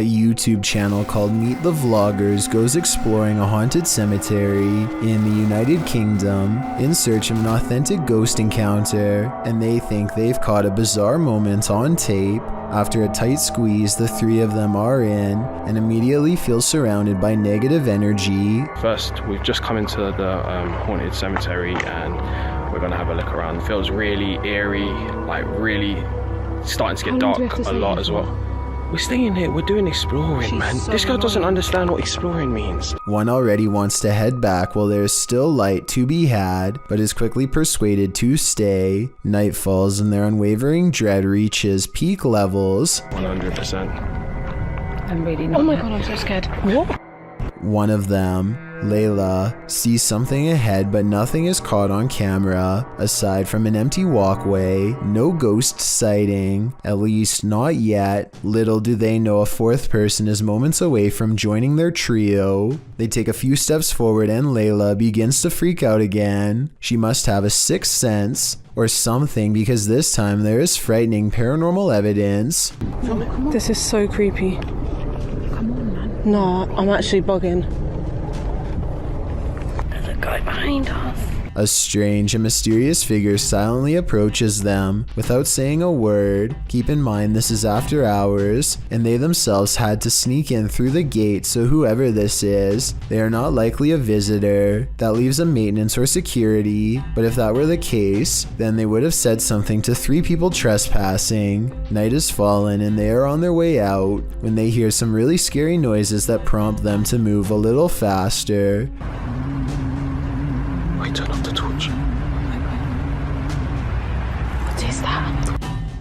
A YouTube channel called Meet the Vloggers goes exploring a haunted cemetery in the United Kingdom in search of an authentic ghost encounter, and they think they've caught a bizarre moment on tape. After a tight squeeze, the three of them are in and immediately feel surrounded by negative energy. First, we've just come into the haunted cemetery and we're gonna have a look around. It feels really eerie, like really starting to get dark a lot as well. We're staying here, we're doing exploring, man. This girl doesn't understand what exploring means. One already wants to head back while there is still light to be had, but is quickly persuaded to stay. Night falls and their unwavering dread reaches peak levels. 100%. I'm really not. Oh my god, I'm so scared. What? One of them, Layla, sees something ahead, but nothing is caught on camera. Aside from an empty walkway, no ghost sighting, at least not yet. Little do they know a fourth person is moments away from joining their trio. They take a few steps forward and Layla begins to freak out again. She must have a sixth sense or something, because this time there is frightening paranormal evidence. This is so creepy. Come on, man. Nah, I'm actually bugging. There's a guy behind us. A strange and mysterious figure silently approaches them without saying a word. Keep in mind this is after hours, and they themselves had to sneak in through the gate, so whoever this is, they are not likely a visitor. That leaves a maintenance or security, but if that were the case, then they would have said something to three people trespassing. Night has fallen and they are on their way out when they hear some really scary noises that prompt them to move a little faster. Wait, turn off the torch. What is that?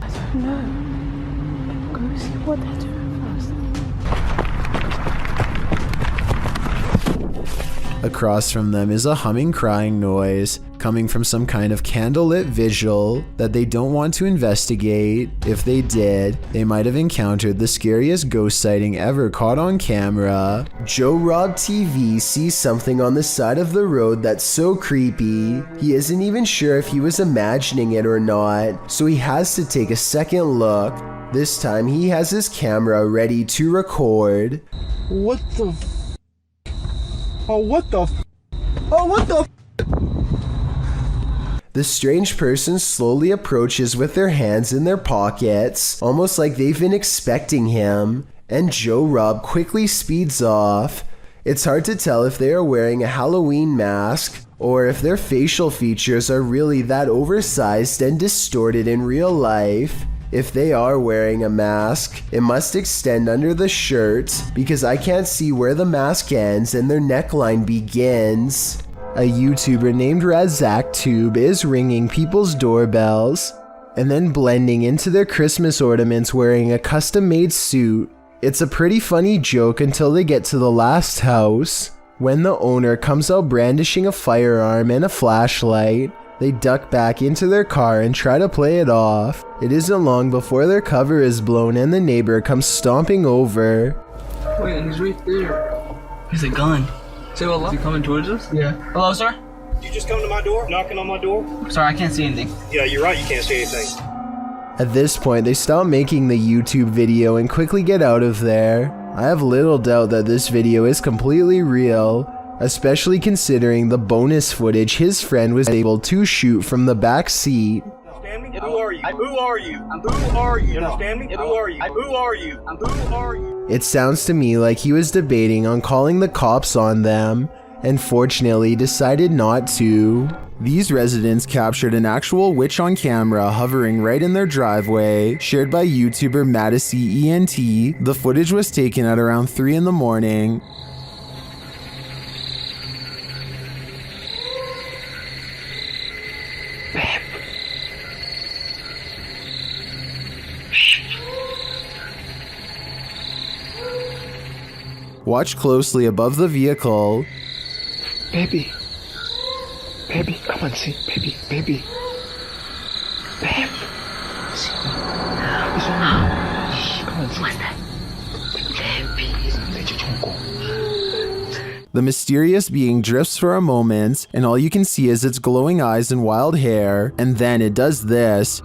I don't know. Go see what they're doing first. Across from them is a humming crying noise coming from some kind of candlelit visual that they don't want to investigate. If they did, they might have encountered the scariest ghost sighting ever caught on camera. Joe Rob TV sees something on the side of the road that's so creepy, he isn't even sure if he was imagining it or not, so he has to take a second look. This time he has his camera ready to record. What the Oh, what the Oh, what the The strange person slowly approaches with their hands in their pockets, almost like they've been expecting him, and Joe Rob quickly speeds off. It's hard to tell if they are wearing a Halloween mask, or if their facial features are really that oversized and distorted in real life. If they are wearing a mask, it must extend under the shirt, because I can't see where the mask ends and their neckline begins. A YouTuber named RazakTube is ringing people's doorbells and then blending into their Christmas ornaments wearing a custom-made suit. It's a pretty funny joke until they get to the last house. When the owner comes out brandishing a firearm and a flashlight, they duck back into their car and try to play it off. It isn't long before their cover is blown and the neighbor comes stomping over. Wait, he's right there. He's a gun. Say hello. Is he coming towards us? Yeah. Hello, sir? Did you just come to my door? Knocking on my door? Sorry, I can't see anything. Yeah, you're right, you can't see anything. At this point, they stop making the YouTube video and quickly get out of there. I have little doubt that this video is completely real, especially considering the bonus footage his friend was able to shoot from the back seat. Understand me? Who are you? Who are you? Who are you? Understand me? Who are you? Who are you? Who are you? It sounds to me like he was debating on calling the cops on them, and fortunately decided not to. These residents captured an actual witch on camera hovering right in their driveway, shared by YouTuber Madisy ENT. The footage was taken at around 3 in the morning. Watch closely above the vehicle. Baby. Baby, come on, see. Baby, baby. Babe. See. It's on me. Shh, come on, see. What's that? The mysterious being drifts for a moment, and all you can see is its glowing eyes and wild hair, and then it does this.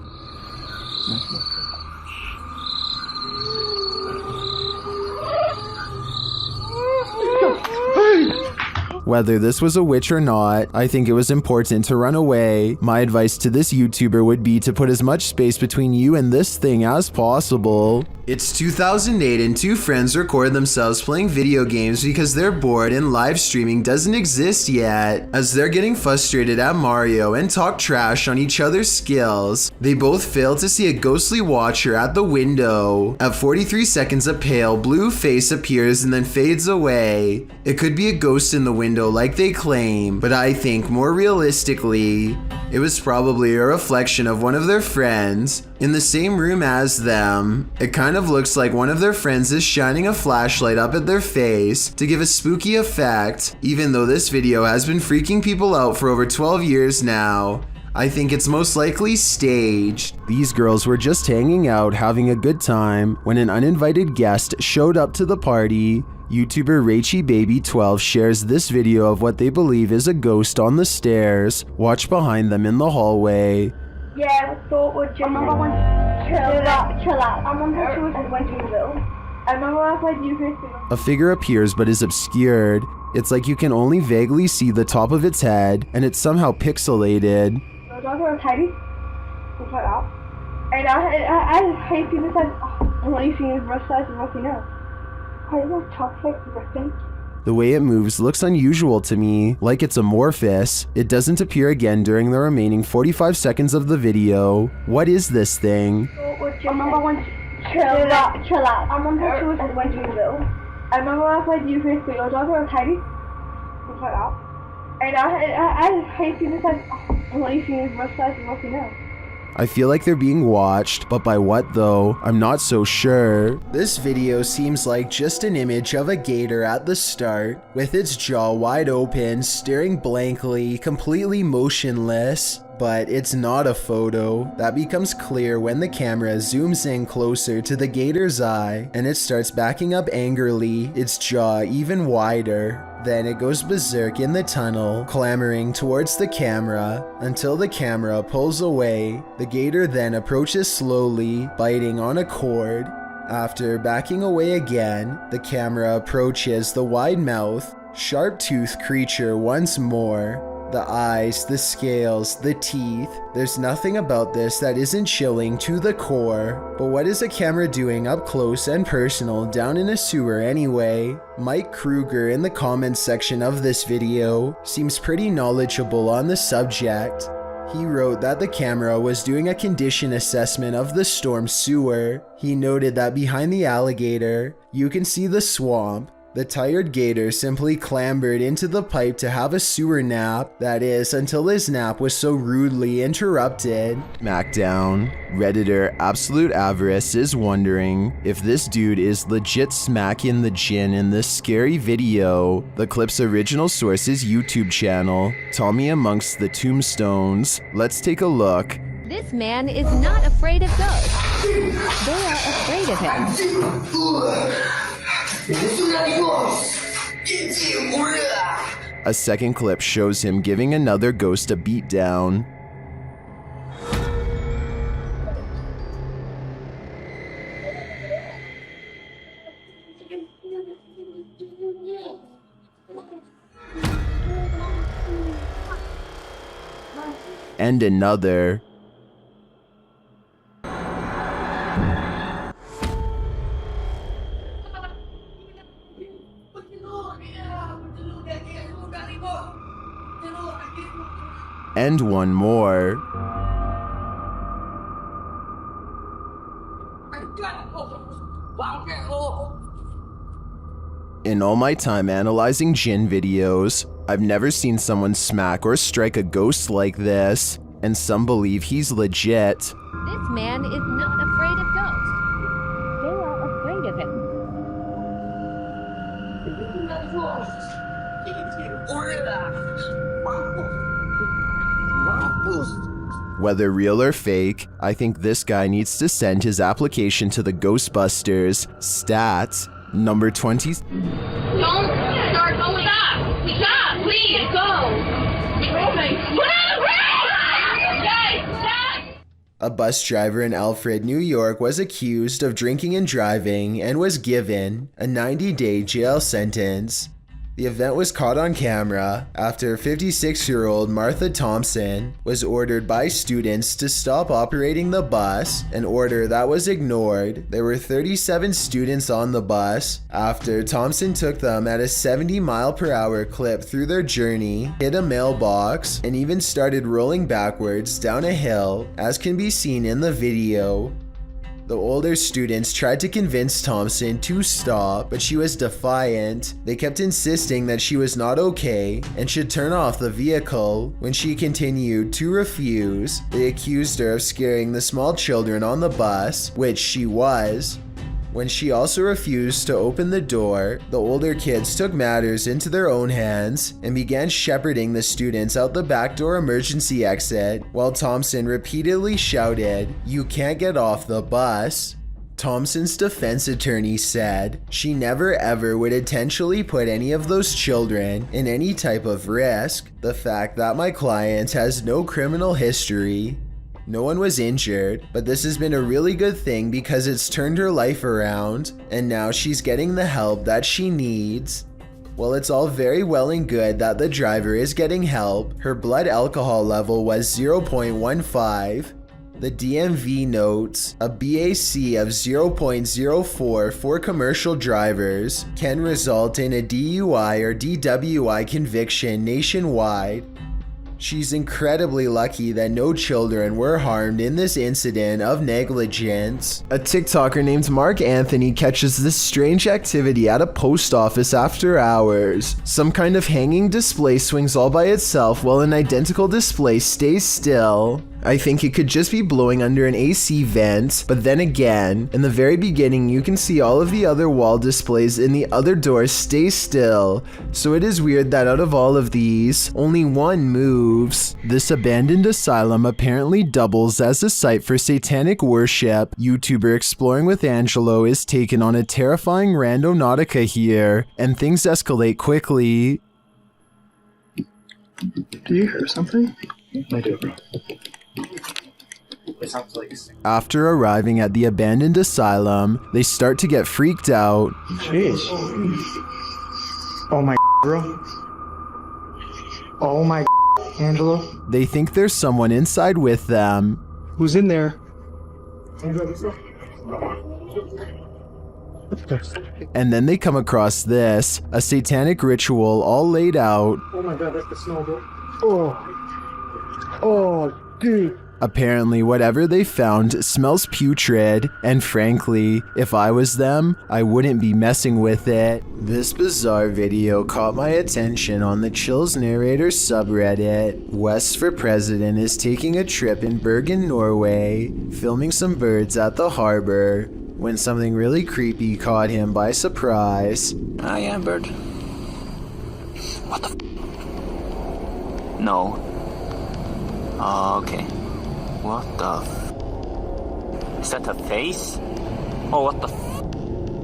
Whether this was a witch or not, I think it was important to run away. My advice to this YouTuber would be to put as much space between you and this thing as possible. It's 2008 and two friends record themselves playing video games because they're bored and live streaming doesn't exist yet. As they're getting frustrated at Mario and talk trash on each other's skills, they both fail to see a ghostly watcher at the window. At 43 seconds, a pale blue face appears and then fades away. It could be a ghost in the window like they claim, but I think more realistically, it was probably a reflection of one of their friends in the same room as them. It kind of looks like one of their friends is shining a flashlight up at their face to give a spooky effect. Even though this video has been freaking people out for over 12 years now, I think it's most likely staged. These girls were just hanging out, having a good time, when an uninvited guest showed up to the party. YouTuber RachyBaby12 shares this video of what they believe is a ghost on the stairs. Watch behind them in the hallway. Yeah, I thought we'd just chill out. I'm on her shoes and went to the middle. I remember I played you. A figure appears but is obscured. It's like you can only vaguely see the top of its head, and it's somehow pixelated. I was also tiny, just like that. And I hate people that and what you see is rough size and roughy now. I was toxic ripping. The way it moves looks unusual to me, like it's amorphous. It doesn't appear again during the remaining 45 seconds of the video. What is this thing? I remember when chill out. I'm on her shoes and went to the middle. I remember I played you first, but I was also tiny, just like that. And I hate people that and what you see is rough size and roughy now. I feel like they're being watched, but by what though? I'm not so sure. This video seems like just an image of a gator at the start, with its jaw wide open, staring blankly, completely motionless. But it's not a photo. That becomes clear when the camera zooms in closer to the gator's eye, and it starts backing up angrily, its jaw even wider. Then it goes berserk in the tunnel, clambering towards the camera, until the camera pulls away. The gator then approaches slowly, biting on a cord. After backing away again, the camera approaches the wide-mouthed, sharp-toothed creature once more. The eyes, the scales, the teeth. There's nothing about this that isn't chilling to the core. But what is a camera doing up close and personal down in a sewer anyway? Mike Kruger in the comments section of this video seems pretty knowledgeable on the subject. He wrote that the camera was doing a condition assessment of the storm sewer. He noted that behind the alligator, you can see the swamp. The tired gator simply clambered into the pipe to have a sewer nap, that is, until his nap was so rudely interrupted. Smackdown. Redditor Absolute Avarice is wondering if this dude is legit smacking the Jinn in this scary video. The clip's original source is YouTube channel, Tommy Amongst the Tombstones. Let's take a look. This man is not afraid of ghosts. They are afraid of him. A second clip shows him giving another ghost a beatdown. And another. And one more. In all my time analyzing Jinn videos, I've never seen someone smack or strike a ghost like this, and some believe he's legit. This man is not afraid of ghosts. They are afraid of him. Whether real or fake, I think this guy needs to send his application to the Ghostbusters. Stat number 20. Don't start going up. Stop, please, go. Put on the brake! Guys, stop! A bus driver in Alfred, New York was accused of drinking and driving and was given a 90-day jail sentence. The event was caught on camera after 56-year-old Martha Thompson was ordered by students to stop operating the bus, an order that was ignored. There were 37 students on the bus after Thompson took them at a 70-mile-per-hour clip through their journey, hit a mailbox, and even started rolling backwards down a hill, as can be seen in the video. The older students tried to convince Thompson to stop, but she was defiant. They kept insisting that she was not okay and should turn off the vehicle. When she continued to refuse, they accused her of scaring the small children on the bus, which she was. When she also refused to open the door, the older kids took matters into their own hands and began shepherding the students out the back door emergency exit, while Thompson repeatedly shouted, "You can't get off the bus." Thompson's defense attorney said she never ever would intentionally put any of those children in any type of risk. The fact that my client has no criminal history. No one was injured, but this has been a really good thing because it's turned her life around, and now she's getting the help that she needs. While it's all very well and good that the driver is getting help, her blood alcohol level was 0.15. The DMV notes a BAC of 0.04 for commercial drivers can result in a DUI or DWI conviction nationwide. She's incredibly lucky that no children were harmed in this incident of negligence. A TikToker named Mark Anthony catches this strange activity at a post office after hours. Some kind of hanging display swings all by itself while an identical display stays still. I think it could just be blowing under an AC vent, but then again, in the very beginning you can see all of the other wall displays in the other doors stay still, so it is weird that out of all of these, only one moves. This abandoned asylum apparently doubles as a site for satanic worship. YouTuber Exploring with Angelo is taken on a terrifying randonautica here, and things escalate quickly. Do you hear something? I do, bro. It sounds like... After arriving at the abandoned asylum, they start to get freaked out. Jeez. Oh my bro. Oh my Angelo. They think there's someone inside with them. Who's in there? And then they come across this, a satanic ritual all laid out. Oh my god, that's the snowball. Oh. Oh, dude. Apparently, whatever they found smells putrid, and frankly, if I was them, I wouldn't be messing with it. This bizarre video caught my attention on the Chills Narrator subreddit. West for President is taking a trip in Bergen, Norway, filming some birds at the harbor, when something really creepy caught him by surprise. I am bird. What the f? No. Okay. What the f? Is that a face? Oh, what the f?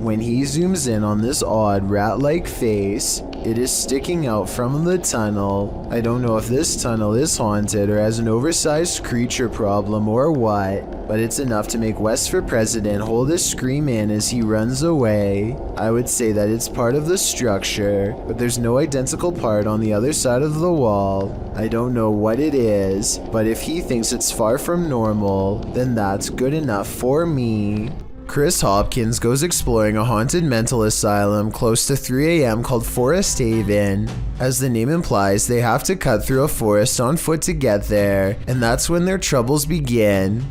When he zooms in on this odd rat-like face, it is sticking out from the tunnel. I don't know if this tunnel is haunted or has an oversized creature problem or what, but it's enough to make West for President hold a scream in as he runs away. I would say that it's part of the structure, but there's no identical part on the other side of the wall. I don't know what it is, but if he thinks it's far from normal, then that's good enough for me. Chris Hopkins goes exploring a haunted mental asylum close to 3 a.m. called Forest Haven. As the name implies, they have to cut through a forest on foot to get there, and that's when their troubles begin.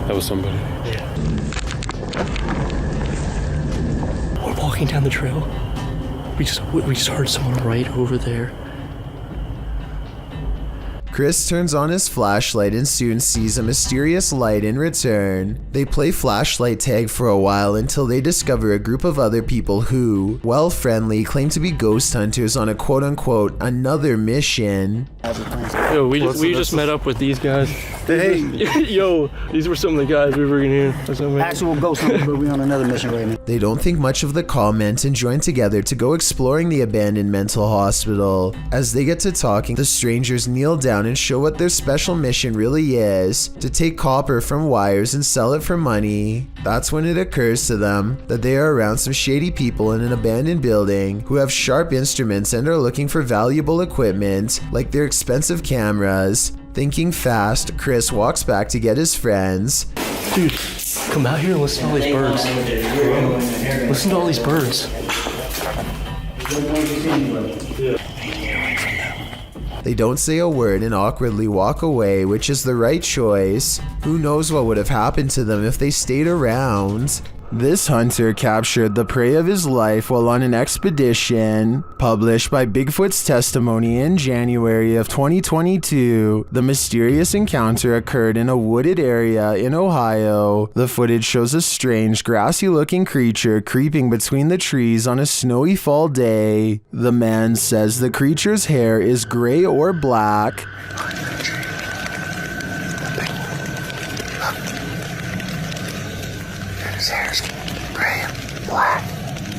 That was somebody. Yeah. We're walking down the trail. We just heard someone right over there. Chris turns on his flashlight and soon sees a mysterious light in return. They play flashlight tag for a while until they discover a group of other people who, while friendly, claim to be ghost hunters on a quote-unquote another mission. Yo, we just met up with these guys. Hey. Yo, these were some of the guys we were in here. Actual ghost hunters, but we're on another mission right now. They don't think much of the comment and join together to go exploring the abandoned mental hospital. As they get to talking, the strangers kneel down and show what their special mission really is, to take copper from wires and sell it for money. That's when it occurs to them that they are around some shady people in an abandoned building who have sharp instruments and are looking for valuable equipment like their expensive cameras. Thinking fast, Chris walks back to get his friends. Dude, come out here and listen to all these birds. Listen to all these birds. They don't say a word and awkwardly walk away, which is the right choice. Who knows what would have happened to them if they stayed around? This hunter captured the prey of his life while on an expedition. Published by Bigfoot's Testimony in January of 2022, the mysterious encounter occurred in a wooded area in Ohio. The footage shows a strange, grassy-looking creature creeping between the trees on a snowy fall day. The man says the creature's hair is gray or black. His hair's gray and black.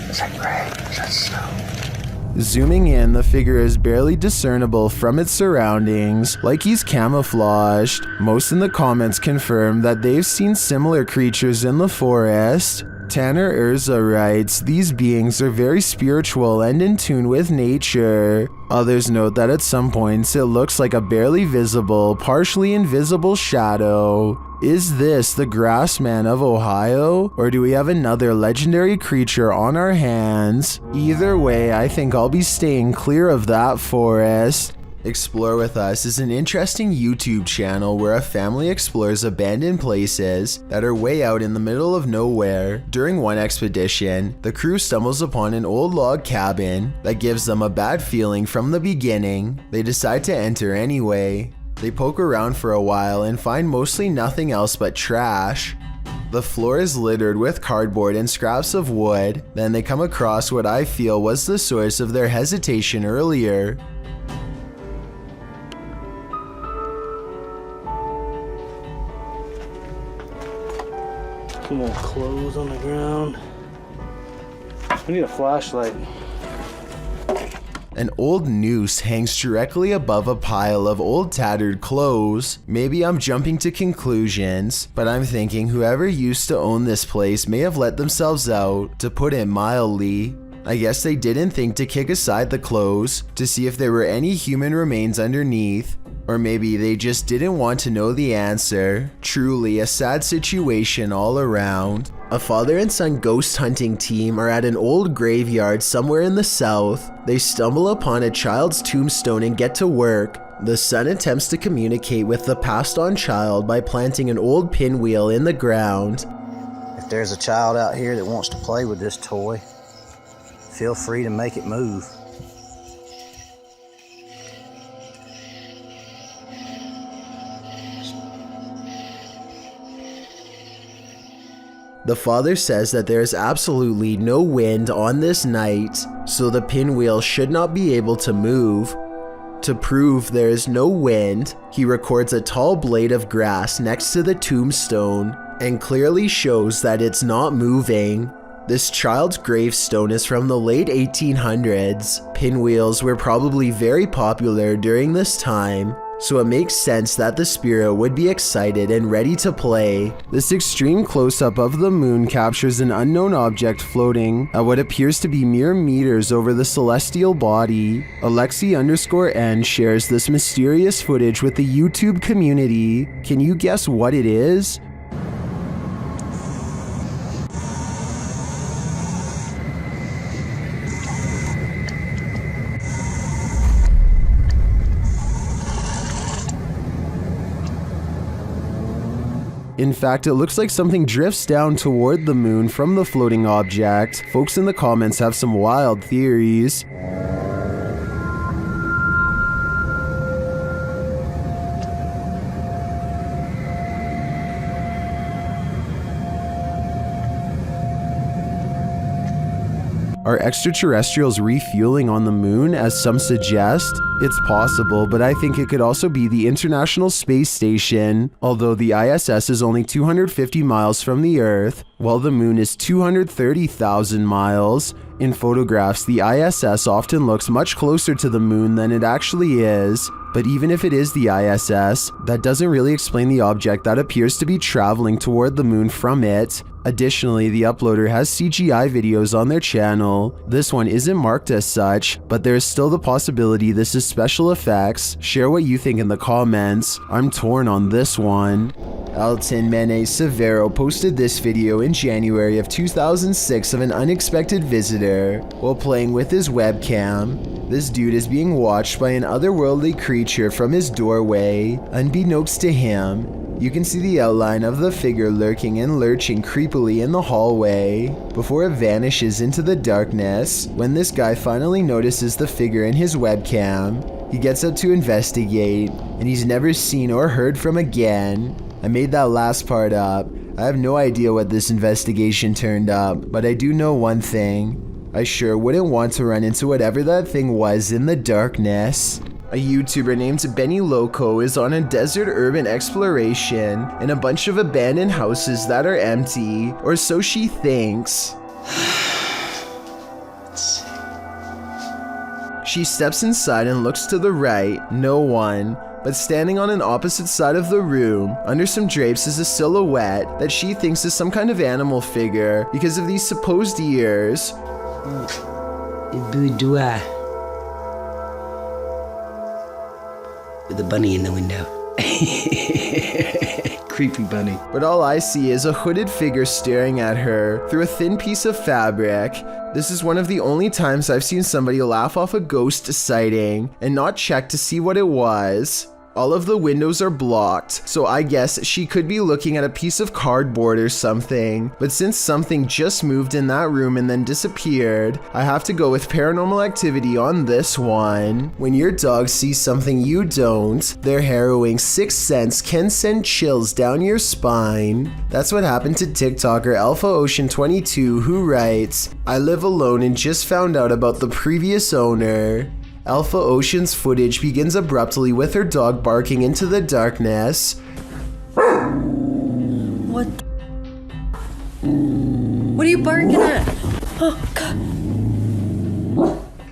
Is that gray? Is that snow? Zooming in, the figure is barely discernible from its surroundings, like he's camouflaged. Most in the comments confirm that they've seen similar creatures in the forest. Tanner Urza writes, these beings are very spiritual and in tune with nature. Others note that at some points it looks like a barely visible, partially invisible shadow. Is this the Grassman of Ohio, or do we have another legendary creature on our hands? Either way, I think I'll be staying clear of that forest. Explore With Us is an interesting YouTube channel where a family explores abandoned places that are way out in the middle of nowhere. During one expedition, the crew stumbles upon an old log cabin that gives them a bad feeling from the beginning. They decide to enter anyway. They poke around for a while and find mostly nothing else but trash. The floor is littered with cardboard and scraps of wood. Then they come across what I feel was the source of their hesitation earlier. Some old clothes on the ground. We need a flashlight. An old noose hangs directly above a pile of old tattered clothes. Maybe I'm jumping to conclusions, but I'm thinking whoever used to own this place may have let themselves out, to put it mildly. I guess they didn't think to kick aside the clothes to see if there were any human remains underneath. Or maybe they just didn't want to know the answer. Truly a sad situation all around. A father and son ghost hunting team are at an old graveyard somewhere in the south. They stumble upon a child's tombstone and get to work. The son attempts to communicate with the passed on child by planting an old pinwheel in the ground. If there's a child out here that wants to play with this toy, feel free to make it move. The father says that there is absolutely no wind on this night, so the pinwheel should not be able to move. To prove there is no wind, he records a tall blade of grass next to the tombstone and clearly shows that it's not moving. This child's gravestone is from the late 1800s. Pinwheels were probably very popular during this time, so it makes sense that the spirit would be excited and ready to play. This extreme close-up of the moon captures an unknown object floating at what appears to be mere meters over the celestial body. Alexi_N shares this mysterious footage with the YouTube community. Can you guess what it is? In fact, it looks like something drifts down toward the moon from the floating object. Folks in the comments have some wild theories. Are extraterrestrials refueling on the moon, as some suggest? It's possible, but I think it could also be the International Space Station. Although the ISS is only 250 miles from the Earth, while the moon is 230,000 miles. In photographs, the ISS often looks much closer to the moon than it actually is. But even if it is the ISS, that doesn't really explain the object that appears to be traveling toward the moon from it. Additionally, the uploader has CGI videos on their channel. This one isn't marked as such, but there is still the possibility this is special effects. Share what you think in the comments. I'm torn on this one. Elton Mene Severo posted this video in January of 2006 of an unexpected visitor while playing with his webcam. This dude is being watched by an otherworldly creature from his doorway. Unbeknownst to him, you can see the outline of the figure lurking and lurching creepily in the hallway before it vanishes into the darkness. When this guy finally notices the figure in his webcam, he gets up to investigate, and he's never seen or heard from again. I made that last part up. I have no idea what this investigation turned up, but I do know one thing. I sure wouldn't want to run into whatever that thing was in the darkness. A YouTuber named Benny Loco is on a desert urban exploration in a bunch of abandoned houses that are empty, or so she thinks. She steps inside and looks to the right, no one. But standing on an opposite side of the room, under some drapes, is a silhouette that she thinks is some kind of animal figure because of these supposed ears. Boudoir. With a bunny in the window. Creepy bunny. But all I see is a hooded figure staring at her through a thin piece of fabric. This is one of the only times I've seen somebody laugh off a ghost sighting and not check to see what it was. All of the windows are blocked, so I guess she could be looking at a piece of cardboard or something. But since something just moved in that room and then disappeared, I have to go with paranormal activity on this one. When your dog sees something you don't, their harrowing sixth sense can send chills down your spine. That's what happened to TikToker Alpha Ocean 22, who writes, "I live alone and just found out about the previous owner." Alpha Ocean's footage begins abruptly with her dog barking into the darkness. What? What are you barking at? Oh, God.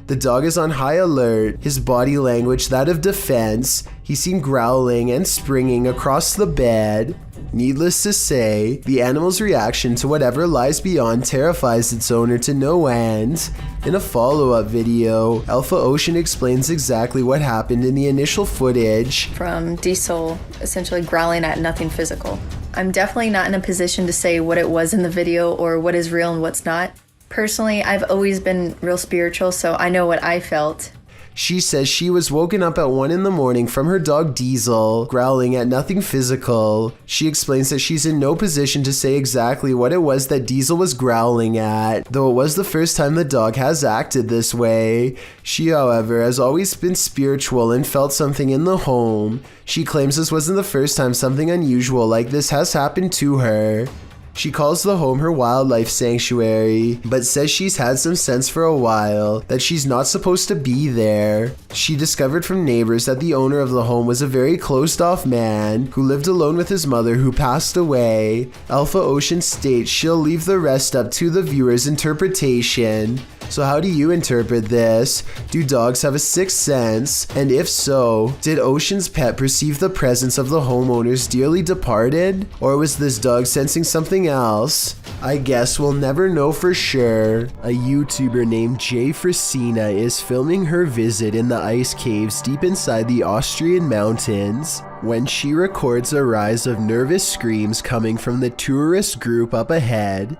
The dog is on high alert, his body language that of defense. He seemed growling and springing across the bed. Needless to say, the animal's reaction to whatever lies beyond terrifies its owner to no end. In a follow-up video, Alpha Ocean explains exactly what happened in the initial footage. From Diesel essentially growling at nothing physical. I'm definitely not in a position to say what it was in the video or what is real and what's not. Personally, I've always been real spiritual, so I know what I felt. She says she was woken up at 1 in the morning from her dog Diesel, growling at nothing physical. She explains that she's in no position to say exactly what it was that Diesel was growling at, though it was the first time the dog has acted this way. She, however, has always been spiritual and felt something in the home. She claims this wasn't the first time something unusual like this has happened to her. She calls the home her wildlife sanctuary, but says she's had some sense for a while that she's not supposed to be there. She discovered from neighbors that the owner of the home was a very closed-off man who lived alone with his mother, who passed away. Alpha Ocean states she'll leave the rest up to the viewer's interpretation. So how do you interpret this? Do dogs have a sixth sense? And if so, did Ocean's pet perceive the presence of the homeowner's dearly departed? Or was this dog sensing something else? I guess we'll never know for sure. A YouTuber named Jay Frasina is filming her visit in the ice caves deep inside the Austrian mountains when she records a rise of nervous screams coming from the tourist group up ahead.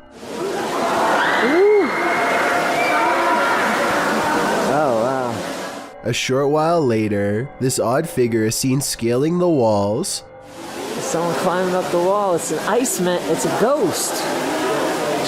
A short while later, this odd figure is seen scaling the walls. Someone climbing up the wall. It's an ice man. It's a ghost.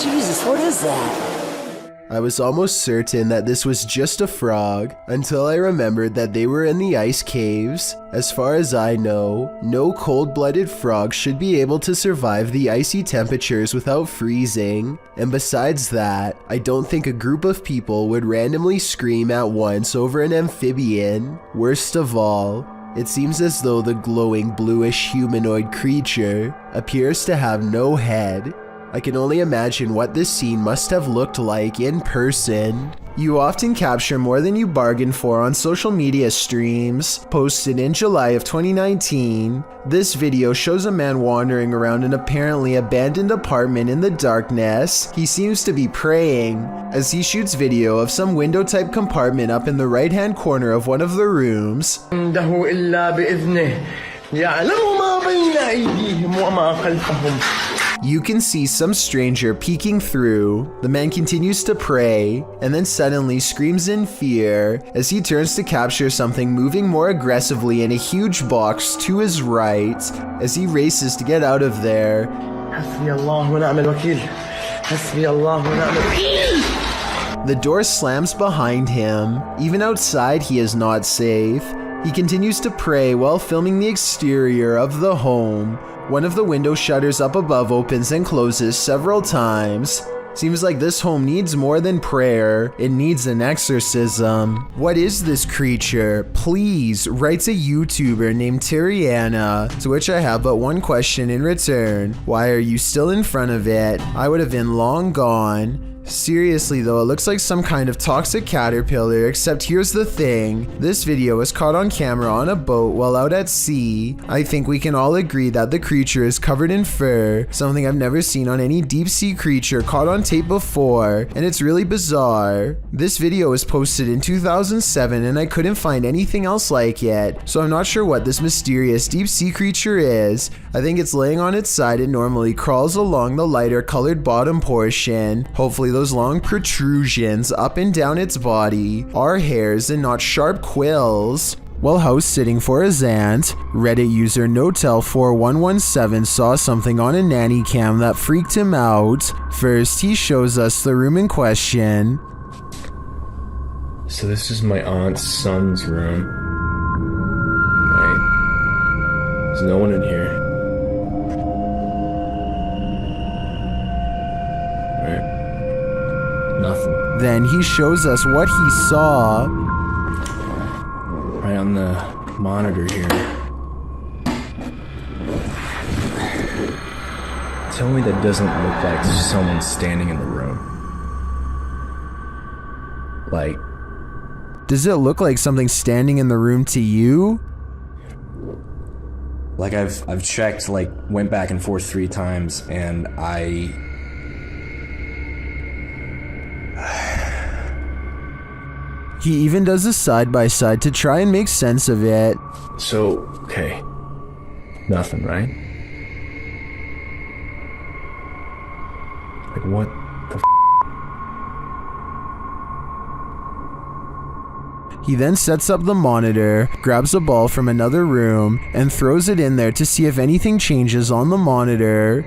Jesus, what is that? I was almost certain that this was just a frog until I remembered that they were in the ice caves. As far as I know, no cold-blooded frog should be able to survive the icy temperatures without freezing. And besides that, I don't think a group of people would randomly scream at once over an amphibian. Worst of all, it seems as though the glowing bluish humanoid creature appears to have no head. I can only imagine what this scene must have looked like in person. You often capture more than you bargain for on social media streams. Posted in July of 2019, this video shows a man wandering around an apparently abandoned apartment in the darkness. He seems to be praying as he shoots video of some window type compartment up in the right hand corner of one of the rooms. You can see some stranger peeking through. The man continues to pray and then suddenly screams in fear as he turns to capture something moving more aggressively in a huge box to his right as he races to get out of there. The door slams behind him. Even outside, he is not safe. He continues to pray while filming the exterior of the home. One of the window shutters up above opens and closes several times. Seems like this home needs more than prayer, it needs an exorcism. What is this creature? Please, writes a YouTuber named Terriana, to which I have but one question in return. Why are you still in front of it? I would have been long gone. Seriously though, it looks like some kind of toxic caterpillar, except here's the thing. This video was caught on camera on a boat while out at sea. I think we can all agree that the creature is covered in fur, something I've never seen on any deep sea creature caught on tape before, and it's really bizarre. This video was posted in 2007 and I couldn't find anything else like it, so I'm not sure what this mysterious deep sea creature is. I think it's laying on its side and normally crawls along the lighter colored bottom portion. Hopefully those long protrusions up and down its body are hairs and not sharp quills. While house sitting for his aunt, Reddit user Notel4117 saw something on a nanny cam that freaked him out. First, he shows us the room in question. So this is my aunt's son's room. Right? There's no one in here. Nothing. Then he shows us what he saw. Right on the monitor here. Tell me that doesn't look like someone standing in the room. Like... Does it look like something standing in the room to you? Like I've checked, like went back and forth 3 times and He even does a side-by-side to try and make sense of it. So, okay. Nothing, right? Like, what the f***? He then sets up the monitor, grabs a ball from another room, and throws it in there to see if anything changes on the monitor.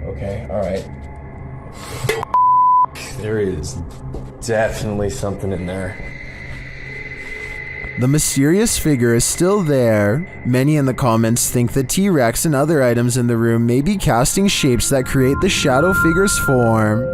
Okay, alright. There is definitely something in there. The mysterious figure is still there. Many in the comments think the T-Rex and other items in the room may be casting shapes that create the shadow figure's form.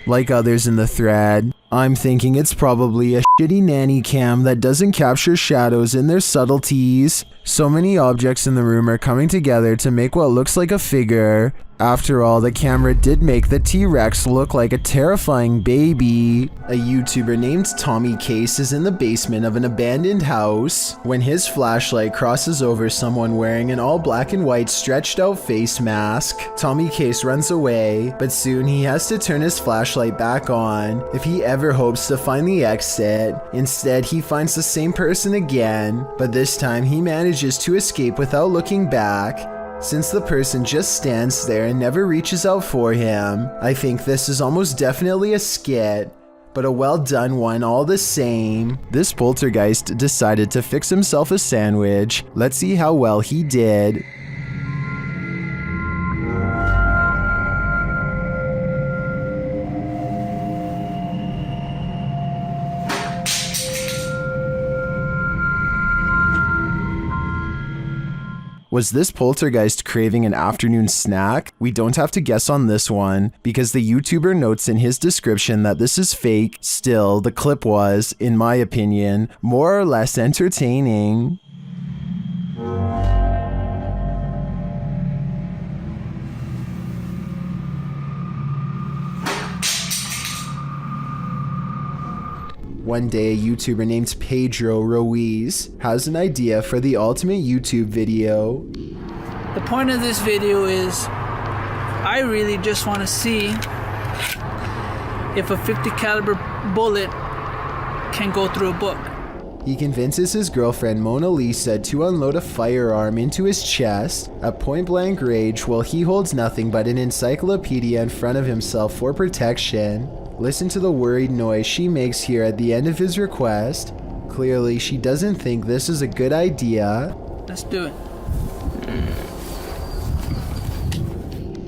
Like others in the thread, I'm thinking it's probably a shitty nanny cam that doesn't capture shadows in their subtleties. So many objects in the room are coming together to make what looks like a figure. After all, the camera did make the T-Rex look like a terrifying baby. A YouTuber named Tommy Case is in the basement of an abandoned house when his flashlight crosses over someone wearing an all black and white stretched out face mask. Tommy Case runs away, but soon he has to turn his flashlight back on if he ever hopes to find the exit. Instead, he finds the same person again, but this time he manages to escape without looking back. Since the person just stands there and never reaches out for him, I think this is almost definitely a skit, but a well done one all the same. This poltergeist decided to fix himself a sandwich. Let's see how well he did. Was this poltergeist craving an afternoon snack? We don't have to guess on this one, because the YouTuber notes in his description that this is fake. Still, the clip was, in my opinion, more or less entertaining. One day, a YouTuber named Pedro Ruiz has an idea for the ultimate YouTube video. The point of this video is, I really just want to see if a .50 caliber bullet can go through a book. He convinces his girlfriend Mona Lisa to unload a firearm into his chest at point blank range while he holds nothing but an encyclopedia in front of himself for protection. Listen to the worried noise she makes here at the end of his request. Clearly, she doesn't think this is a good idea. Let's do it.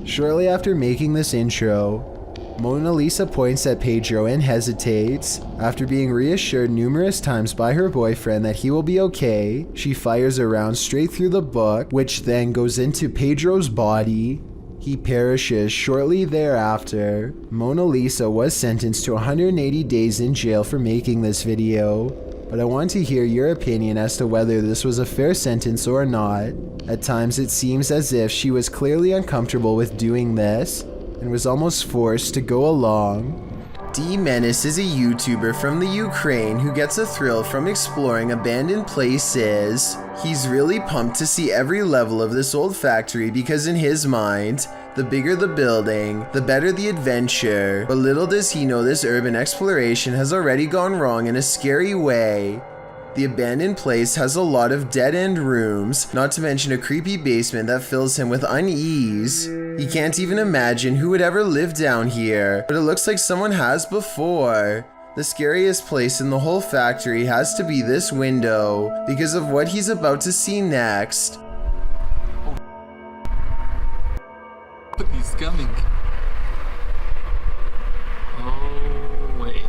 Shortly after making this intro, Mona Lisa points at Pedro and hesitates. After being reassured numerous times by her boyfriend that he will be okay, she fires a round straight through the book, which then goes into Pedro's body. He perishes shortly thereafter. Mona Lisa was sentenced to 180 days in jail for making this video, but I want to hear your opinion as to whether this was a fair sentence or not. At times it seems as if she was clearly uncomfortable with doing this and was almost forced to go along. D-Menace is a YouTuber from the Ukraine who gets a thrill from exploring abandoned places. He's really pumped to see every level of this old factory because in his mind, the bigger the building, the better the adventure. But little does he know this urban exploration has already gone wrong in a scary way. The abandoned place has a lot of dead-end rooms, not to mention a creepy basement that fills him with unease. He can't even imagine who would ever live down here, but it looks like someone has before. The scariest place in the whole factory has to be this window, because of what he's about to see next. He's coming. Oh, wait.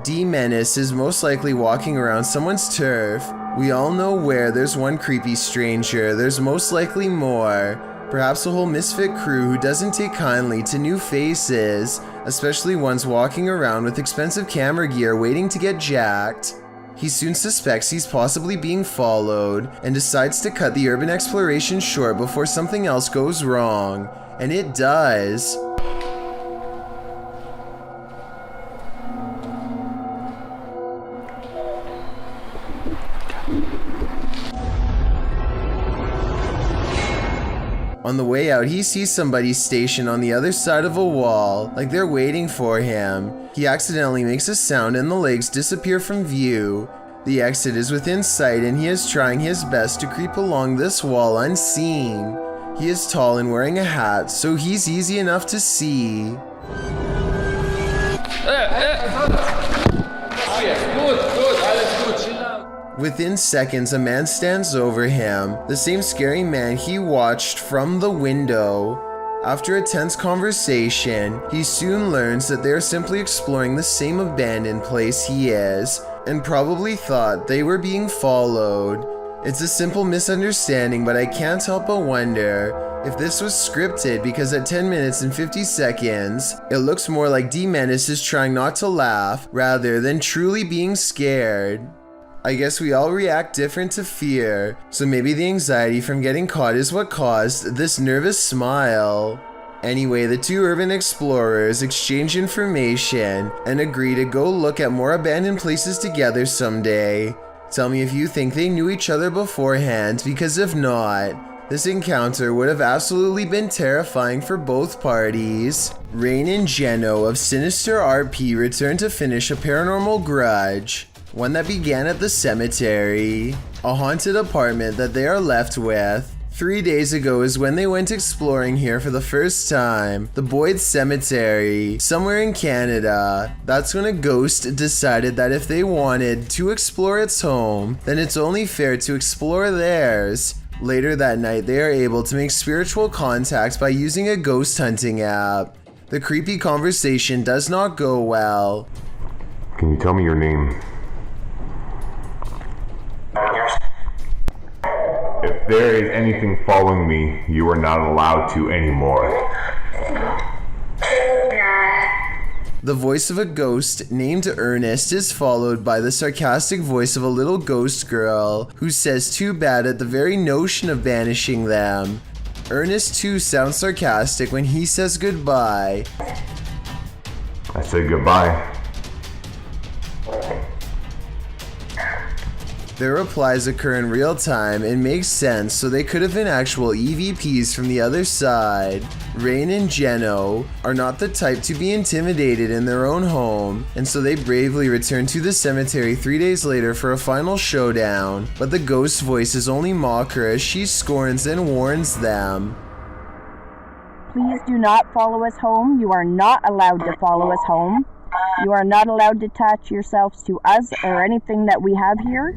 D-Menace is most likely walking around someone's turf. We all know where there's one creepy stranger, there's most likely more. Perhaps a whole misfit crew who doesn't take kindly to new faces, especially ones walking around with expensive camera gear waiting to get jacked. He soon suspects he's possibly being followed and decides to cut the urban exploration short before something else goes wrong. And it does. On the way out, he sees somebody stationed on the other side of a wall, like they're waiting for him. He accidentally makes a sound and the legs disappear from view. The exit is within sight and he is trying his best to creep along this wall unseen. He is tall and wearing a hat, so he's easy enough to see. Within seconds, a man stands over him, the same scary man he watched from the window. After a tense conversation, he soon learns that they are simply exploring the same abandoned place he is, and probably thought they were being followed. It's a simple misunderstanding, but I can't help but wonder if this was scripted, because at 10 minutes and 50 seconds, it looks more like D-Menace is trying not to laugh rather than truly being scared. I guess we all react different to fear, so maybe the anxiety from getting caught is what caused this nervous smile. Anyway, the two urban explorers exchange information and agree to go look at more abandoned places together someday. Tell me if you think they knew each other beforehand, because if not, this encounter would have absolutely been terrifying for both parties. Rain and Geno of Sinister RP return to finish a paranormal grudge, one that began at the cemetery, a haunted apartment that they are left with. 3 days ago is when they went exploring here for the first time, the Boyd Cemetery, somewhere in Canada. That's when a ghost decided that if they wanted to explore its home, then it's only fair to explore theirs. Later that night, they are able to make spiritual contact by using a ghost hunting app. The creepy conversation does not go well. Can you tell me your name? If there is anything following me, you are not allowed to anymore. The voice of a ghost named Ernest is followed by the sarcastic voice of a little ghost girl who says too bad at the very notion of banishing them. Ernest too sounds sarcastic when he says goodbye. I said goodbye. Their replies occur in real time and make sense, so they could have been actual EVPs from the other side. Rain and Jeno are not the type to be intimidated in their own home, and so they bravely return to the cemetery 3 days later for a final showdown, but the ghost's voices only mock her as she scorns and warns them. Please do not follow us home. You are not allowed to follow us home. You are not allowed to attach yourselves to us or anything that we have here.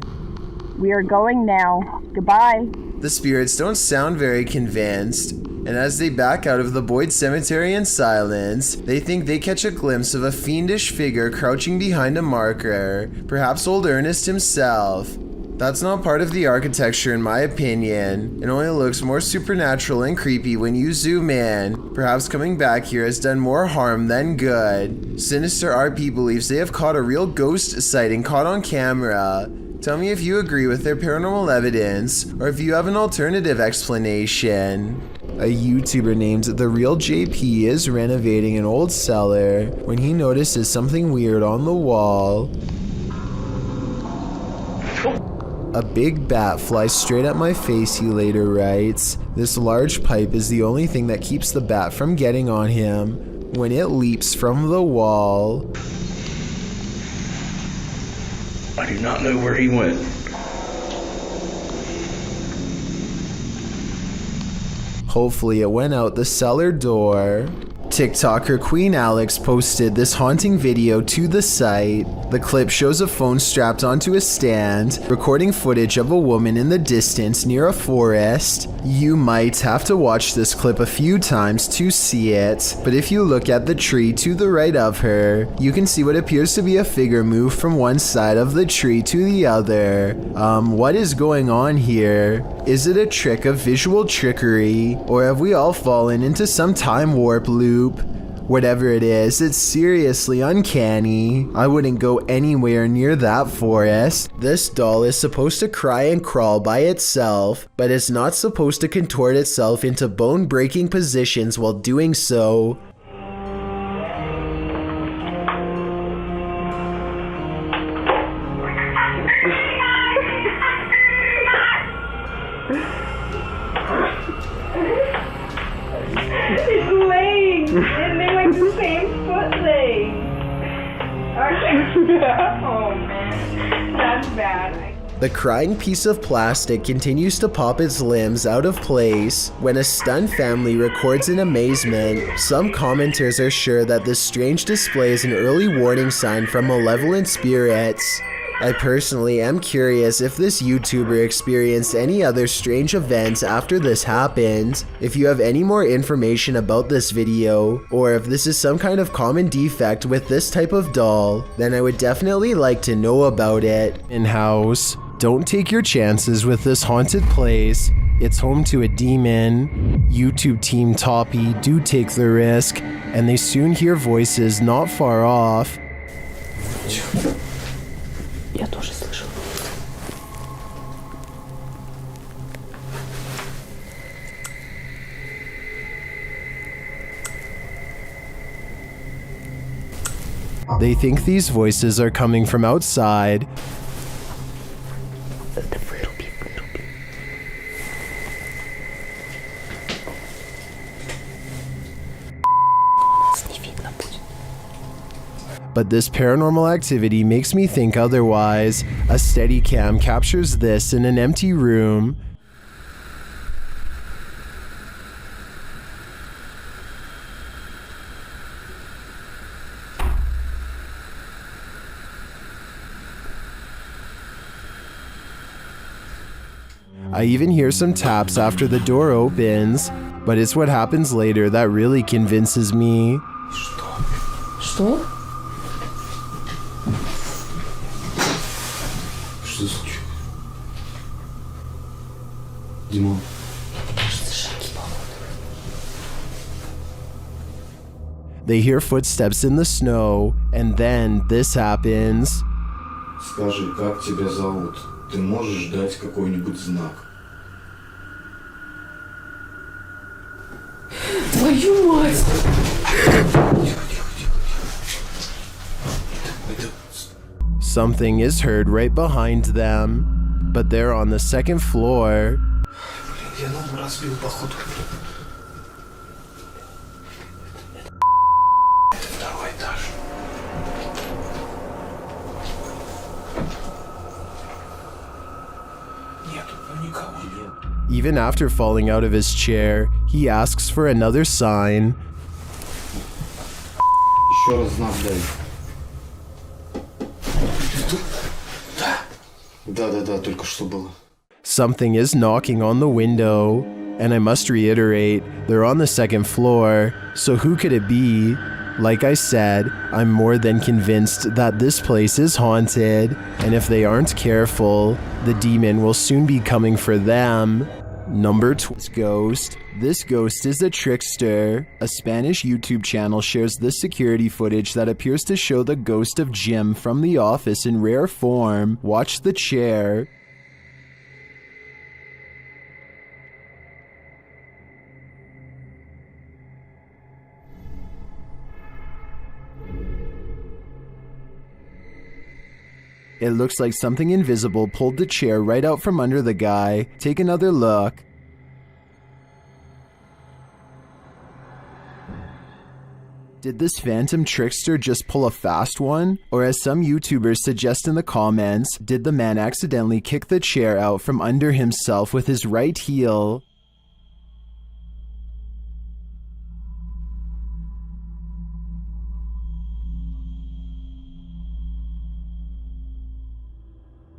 We are going now. Goodbye. The spirits don't sound very convinced, and as they back out of the Boyd Cemetery in silence, they think they catch a glimpse of a fiendish figure crouching behind a marker, perhaps old Ernest himself. That's not part of the architecture in my opinion. It only looks more supernatural and creepy when you zoom in. Perhaps coming back here has done more harm than good. Sinister RP believes they have caught a real ghost sighting caught on camera. Tell me if you agree with their paranormal evidence, or if you have an alternative explanation. A YouTuber named The Real JP is renovating an old cellar when he notices something weird on the wall. A big bat flies straight at my face, he later writes. This large pipe is the only thing that keeps the bat from getting on him when it leaps from the wall. I do not know where he went. Hopefully it went out the cellar door. TikToker Queen Alex posted this haunting video to the site. The clip shows a phone strapped onto a stand, recording footage of a woman in the distance near a forest. You might have to watch this clip a few times to see it, but if you look at the tree to the right of her, you can see what appears to be a figure move from one side of the tree to the other. What is going on here? Is it a trick of visual trickery, or have we all fallen into some time warp loop? Whatever it is, it's seriously uncanny. I wouldn't go anywhere near that forest. This doll is supposed to cry and crawl by itself, but it's not supposed to contort itself into bone-breaking positions while doing so. It's laying, and they're like the same foot leg. Oh man, that's bad. The crying piece of plastic continues to pop its limbs out of place when a stunned family records in amazement. Some commenters are sure that this strange display is an early warning sign from malevolent spirits. I personally am curious if this YouTuber experienced any other strange events after this happened. If you have any more information about this video, or if this is some kind of common defect with this type of doll, then I would definitely like to know about it. In-house, don't take your chances with this haunted place. It's home to a demon. YouTube team Toppy do take the risk, and they soon hear voices not far off. Я тоже слышала. They think these voices are coming from outside. But this paranormal activity makes me think otherwise. A Steadicam captures this in an empty room. I even hear some taps after the door opens, but it's what happens later that really convinces me. Что? Что за случилось? Димон. They hear footsteps in the snow, and then this happens. Скажи, как тебя зовут? Ты можешь дать какой-нибудь знак? Твою мать! Something is heard right behind them, but they're on the second floor. Я ногу разбил, походу. Это второй этаж. Нет, никого нет. Even after falling out of his chair, he asks for another sign. Еще раз знак дай. Да, только что было. Something is knocking on the window, and I must reiterate, they're on the second floor, so who could it be? Like I said, I'm more than convinced that this place is haunted, and if they aren't careful, the demon will soon be coming for them. Number 12 ghost. This ghost is a trickster. A Spanish YouTube channel shares this security footage that appears to show the ghost of Jim from The Office in rare form. Watch the chair. It looks like something invisible pulled the chair right out from under the guy. Take another look. Did this phantom trickster just pull a fast one? Or as some YouTubers suggest in the comments, did the man accidentally kick the chair out from under himself with his right heel?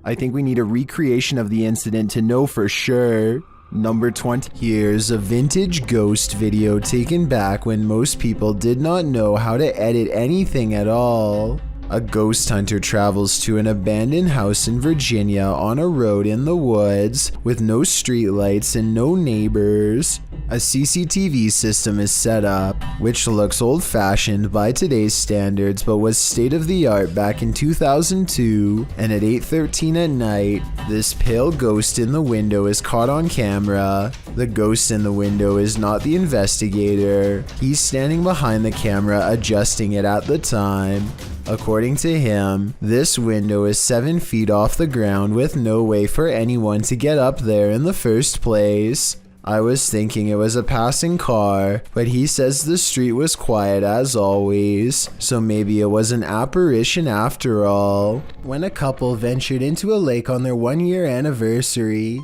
I think we need a recreation of the incident to know for sure. Number 20. Here's a vintage ghost video taken back when most people did not know how to edit anything at all. A ghost hunter travels to an abandoned house in Virginia on a road in the woods with no streetlights and no neighbors. A CCTV system is set up, which looks old-fashioned by today's standards but was state-of-the-art back in 2002, and at 8:13 at night, this pale ghost in the window is caught on camera. The ghost in the window is not the investigator. He's standing behind the camera adjusting it at the time. According to him, this window is 7 feet off the ground with no way for anyone to get up there in the first place. I was thinking it was a passing car, but he says the street was quiet as always, so maybe it was an apparition after all. When a couple ventured into a lake on their 1-year anniversary,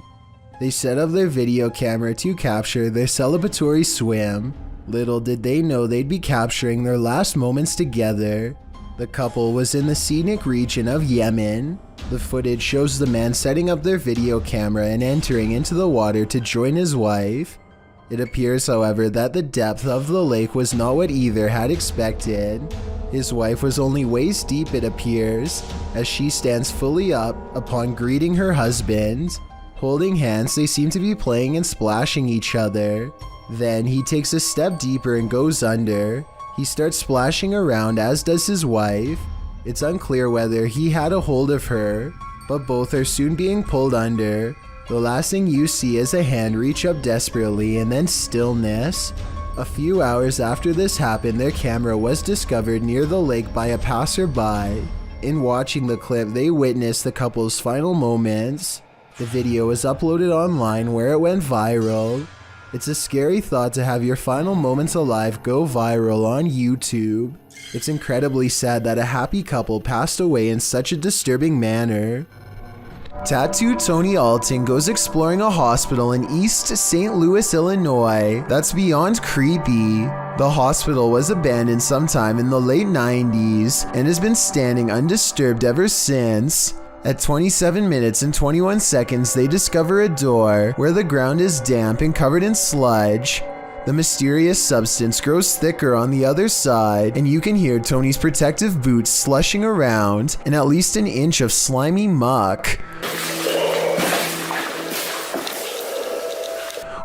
they set up their video camera to capture their celebratory swim. Little did they know they'd be capturing their last moments together. The couple was in the scenic region of Yemen. The footage shows the man setting up their video camera and entering into the water to join his wife. It appears, however, that the depth of the lake was not what either had expected. His wife was only waist deep, it appears, as she stands fully up upon greeting her husband. Holding hands, they seem to be playing and splashing each other. Then he takes a step deeper and goes under. He starts splashing around, as does his wife. It's unclear whether he had a hold of her, but both are soon being pulled under. The last thing you see is a hand reach up desperately and then stillness. A few hours after this happened, their camera was discovered near the lake by a passerby. In watching the clip, they witnessed the couple's final moments. The video was uploaded online where it went viral. It's a scary thought to have your final moments alive go viral on YouTube. It's incredibly sad that a happy couple passed away in such a disturbing manner. Tattooed Tony Alton goes exploring a hospital in East St. Louis, Illinois. That's beyond creepy. The hospital was abandoned sometime in the late 90s and has been standing undisturbed ever since. At 27 minutes and 21 seconds, they discover a door where the ground is damp and covered in sludge. The mysterious substance grows thicker on the other side, and you can hear Tony's protective boots slushing around in at least an inch of slimy muck.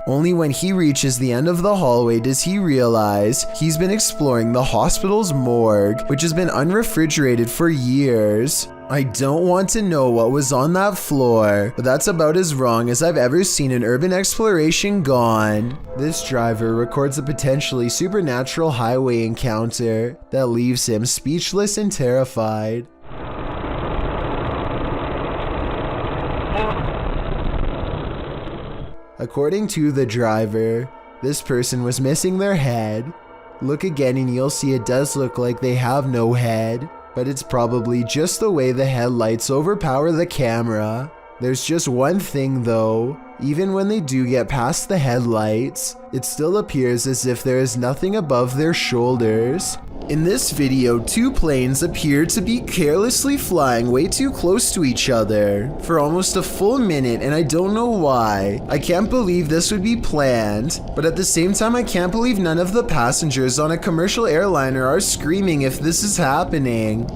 Only when he reaches the end of the hallway does he realize he's been exploring the hospital's morgue, which has been unrefrigerated for years. I don't want to know what was on that floor, but that's about as wrong as I've ever seen an urban exploration gone. This driver records a potentially supernatural highway encounter that leaves him speechless and terrified. According to the driver, this person was missing their head. Look again and you'll see it does look like they have no head, but it's probably just the way the headlights overpower the camera. There's just one thing though, even when they do get past the headlights, it still appears as if there is nothing above their shoulders. In this video, two planes appear to be carelessly flying way too close to each other for almost a full minute, and I don't know why. I can't believe this would be planned, but at the same time I can't believe none of the passengers on a commercial airliner are screaming if this is happening.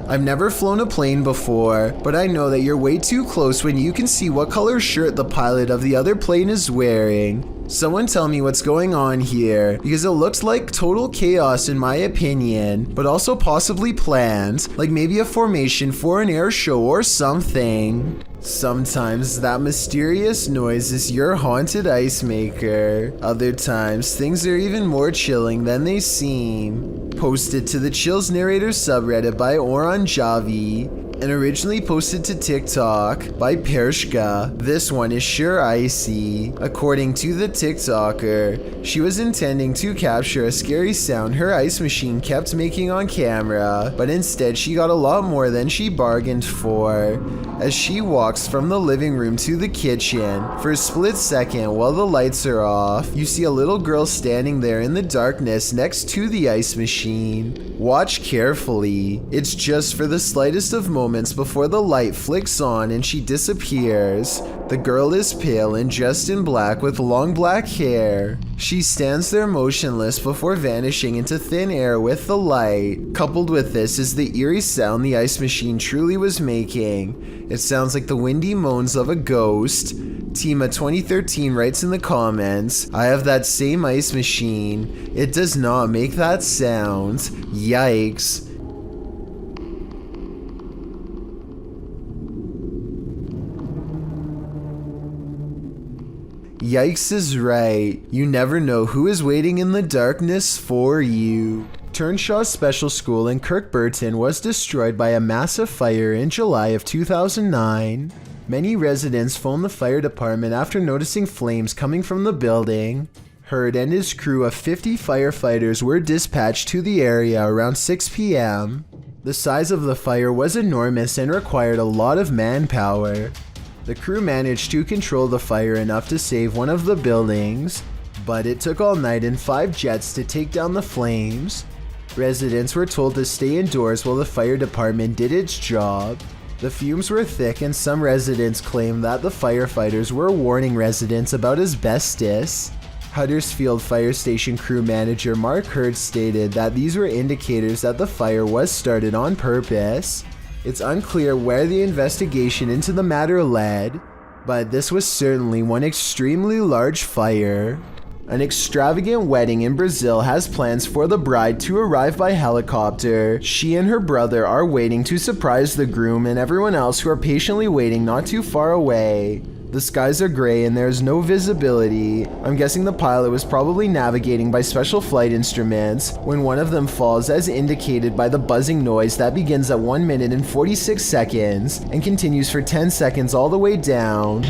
I've never flown a plane before, but I know that you're way too close when you can see what color shirt the pilot of the other plane is wearing. Someone tell me what's going on here, because it looks like total chaos in my opinion, but also possibly planned, like maybe a formation for an air show or something. Sometimes that mysterious noise is your haunted ice maker. Other times, things are even more chilling than they seem. Posted to the Chills Narrator subreddit by Oranjavi, and originally posted to TikTok by Pershka. This one is sure icy. According to the TikToker, she was intending to capture a scary sound her ice machine kept making on camera, but instead she got a lot more than she bargained for. As she walks from the living room to the kitchen, for a split second while the lights are off, you see a little girl standing there in the darkness next to the ice machine. Watch carefully. It's just for the slightest of moments before the light flicks on and she disappears. The girl is pale and dressed in black with long black hair. She stands there motionless before vanishing into thin air with the light. Coupled with this is the eerie sound the ice machine truly was making. It sounds like the windy moans of a ghost. Tima2013 writes in the comments, I have that same ice machine. It does not make that sound. Yikes. Yikes is right. You never know who is waiting in the darkness for you. Turnshaw Special School in Kirkburton was destroyed by a massive fire in July of 2009. Many residents phoned the fire department after noticing flames coming from the building. Hurd and his crew of 50 firefighters were dispatched to the area around 6 p.m. The size of the fire was enormous and required a lot of manpower. The crew managed to control the fire enough to save one of the buildings, but it took all night and 5 jets to take down the flames. Residents were told to stay indoors while the fire department did its job. The fumes were thick and some residents claimed that the firefighters were warning residents about asbestos. Huddersfield Fire Station crew manager Mark Hurd stated that these were indicators that the fire was started on purpose. It's unclear where the investigation into the matter led, but this was certainly one extremely large fire. An extravagant wedding in Brazil has plans for the bride to arrive by helicopter. She and her brother are waiting to surprise the groom and everyone else who are patiently waiting not too far away. The skies are gray and there is no visibility. I'm guessing the pilot was probably navigating by special flight instruments when one of them falls, as indicated by the buzzing noise that begins at 1 minute and 46 seconds and continues for 10 seconds all the way down.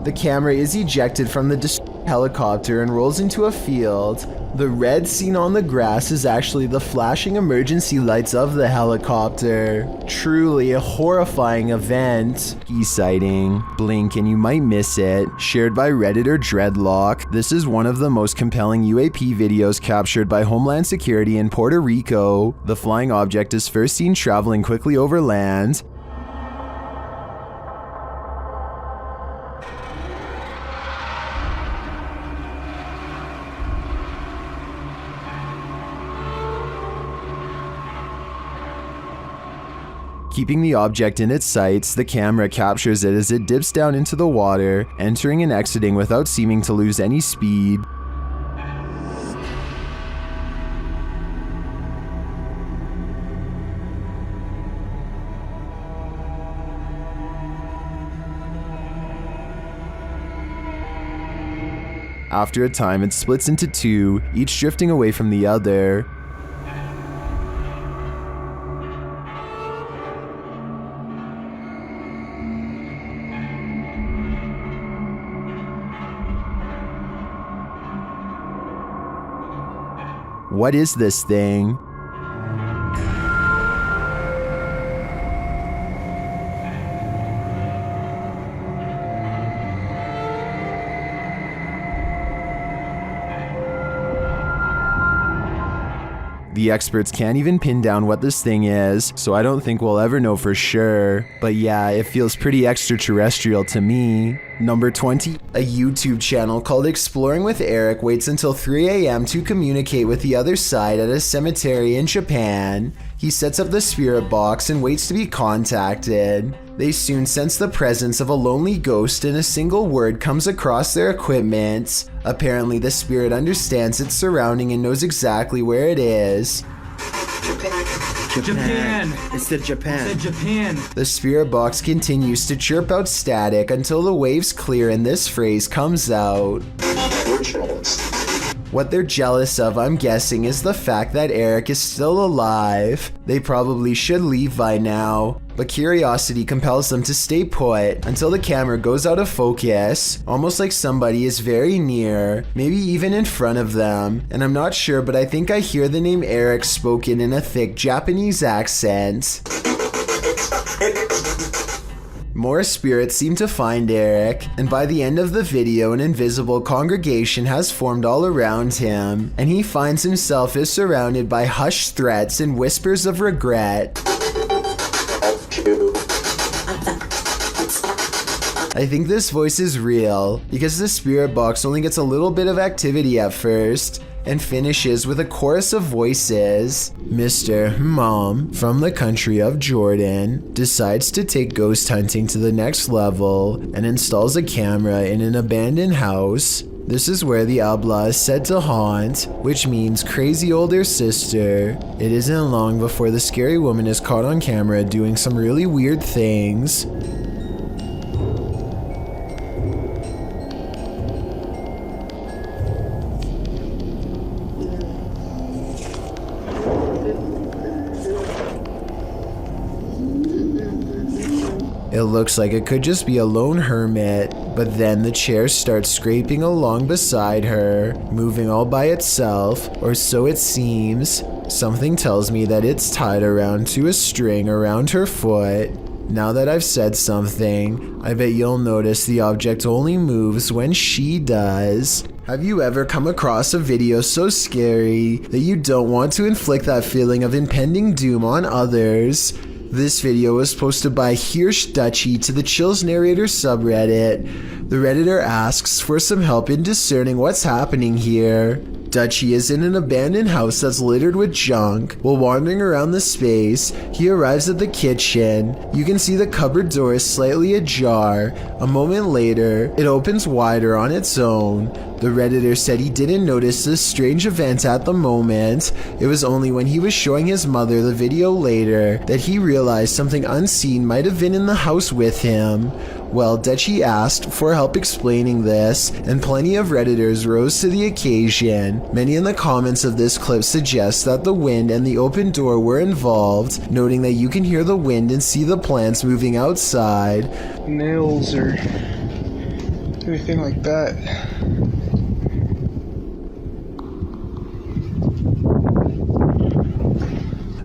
The camera is ejected from the helicopter and rolls into a field. The red seen on the grass is actually the flashing emergency lights of the helicopter. Truly a horrifying event. E-sighting. Blink and you might miss it. Shared by Redditor Dreadlock. This is one of the most compelling UAP videos captured by Homeland Security in Puerto Rico. The flying object is first seen traveling quickly over land. Keeping the object in its sights, the camera captures it as it dips down into the water, entering and exiting without seeming to lose any speed. After a time, it splits into two, each drifting away from the other. What is this thing? The experts can't even pin down what this thing is, so I don't think we'll ever know for sure. But yeah, it feels pretty extraterrestrial to me. Number 20. A YouTube channel called Exploring with Eric waits until 3 a.m. to communicate with the other side at a cemetery in Japan. He sets up the spirit box and waits to be contacted. They soon sense the presence of a lonely ghost and a single word comes across their equipment. Apparently the spirit understands its surrounding and knows exactly where it is. Japan. It's the Japan. It's the Japan. The spirit box continues to chirp out static until the waves clear and this phrase comes out. What they're jealous of, I'm guessing, is the fact that Eric is still alive. They probably should leave by now, but curiosity compels them to stay put until the camera goes out of focus, almost like somebody is very near, maybe even in front of them. And I'm not sure, but I think I hear the name Eric spoken in a thick Japanese accent. More spirits seem to find Eric, and by the end of the video, an invisible congregation has formed all around him, and he finds himself is surrounded by hushed threats and whispers of regret. I think this voice is real, because the spirit box only gets a little bit of activity at first, and finishes with a chorus of voices. Mr. Mom from the country of Jordan decides to take ghost hunting to the next level and installs a camera in an abandoned house. This is where the Abla is said to haunt, which means crazy older sister. It isn't long before the scary woman is caught on camera doing some really weird things. It looks like it could just be a lone hermit, but then the chair starts scraping along beside her, moving all by itself, or so it seems. Something tells me that it's tied around to a string around her foot. Now that I've said something, I bet you'll notice the object only moves when she does. Have you ever come across a video so scary that you don't want to inflict that feeling of impending doom on others? This video was posted by Hirsch Dutchy to the Chills Narrator subreddit. The Redditor asks for some help in discerning what's happening here. Dutchy is in an abandoned house that's littered with junk. While wandering around the space, he arrives at the kitchen. You can see the cupboard door is slightly ajar. A moment later, it opens wider on its own. The Redditor said he didn't notice this strange event at the moment. It was only when he was showing his mother the video later that he realized something unseen might have been in the house with him. Well, Dutchy asked for help explaining this, and plenty of Redditors rose to the occasion. Many in the comments of this clip suggest that the wind and the open door were involved, noting that you can hear the wind and see the plants moving outside. Nails are anything like that.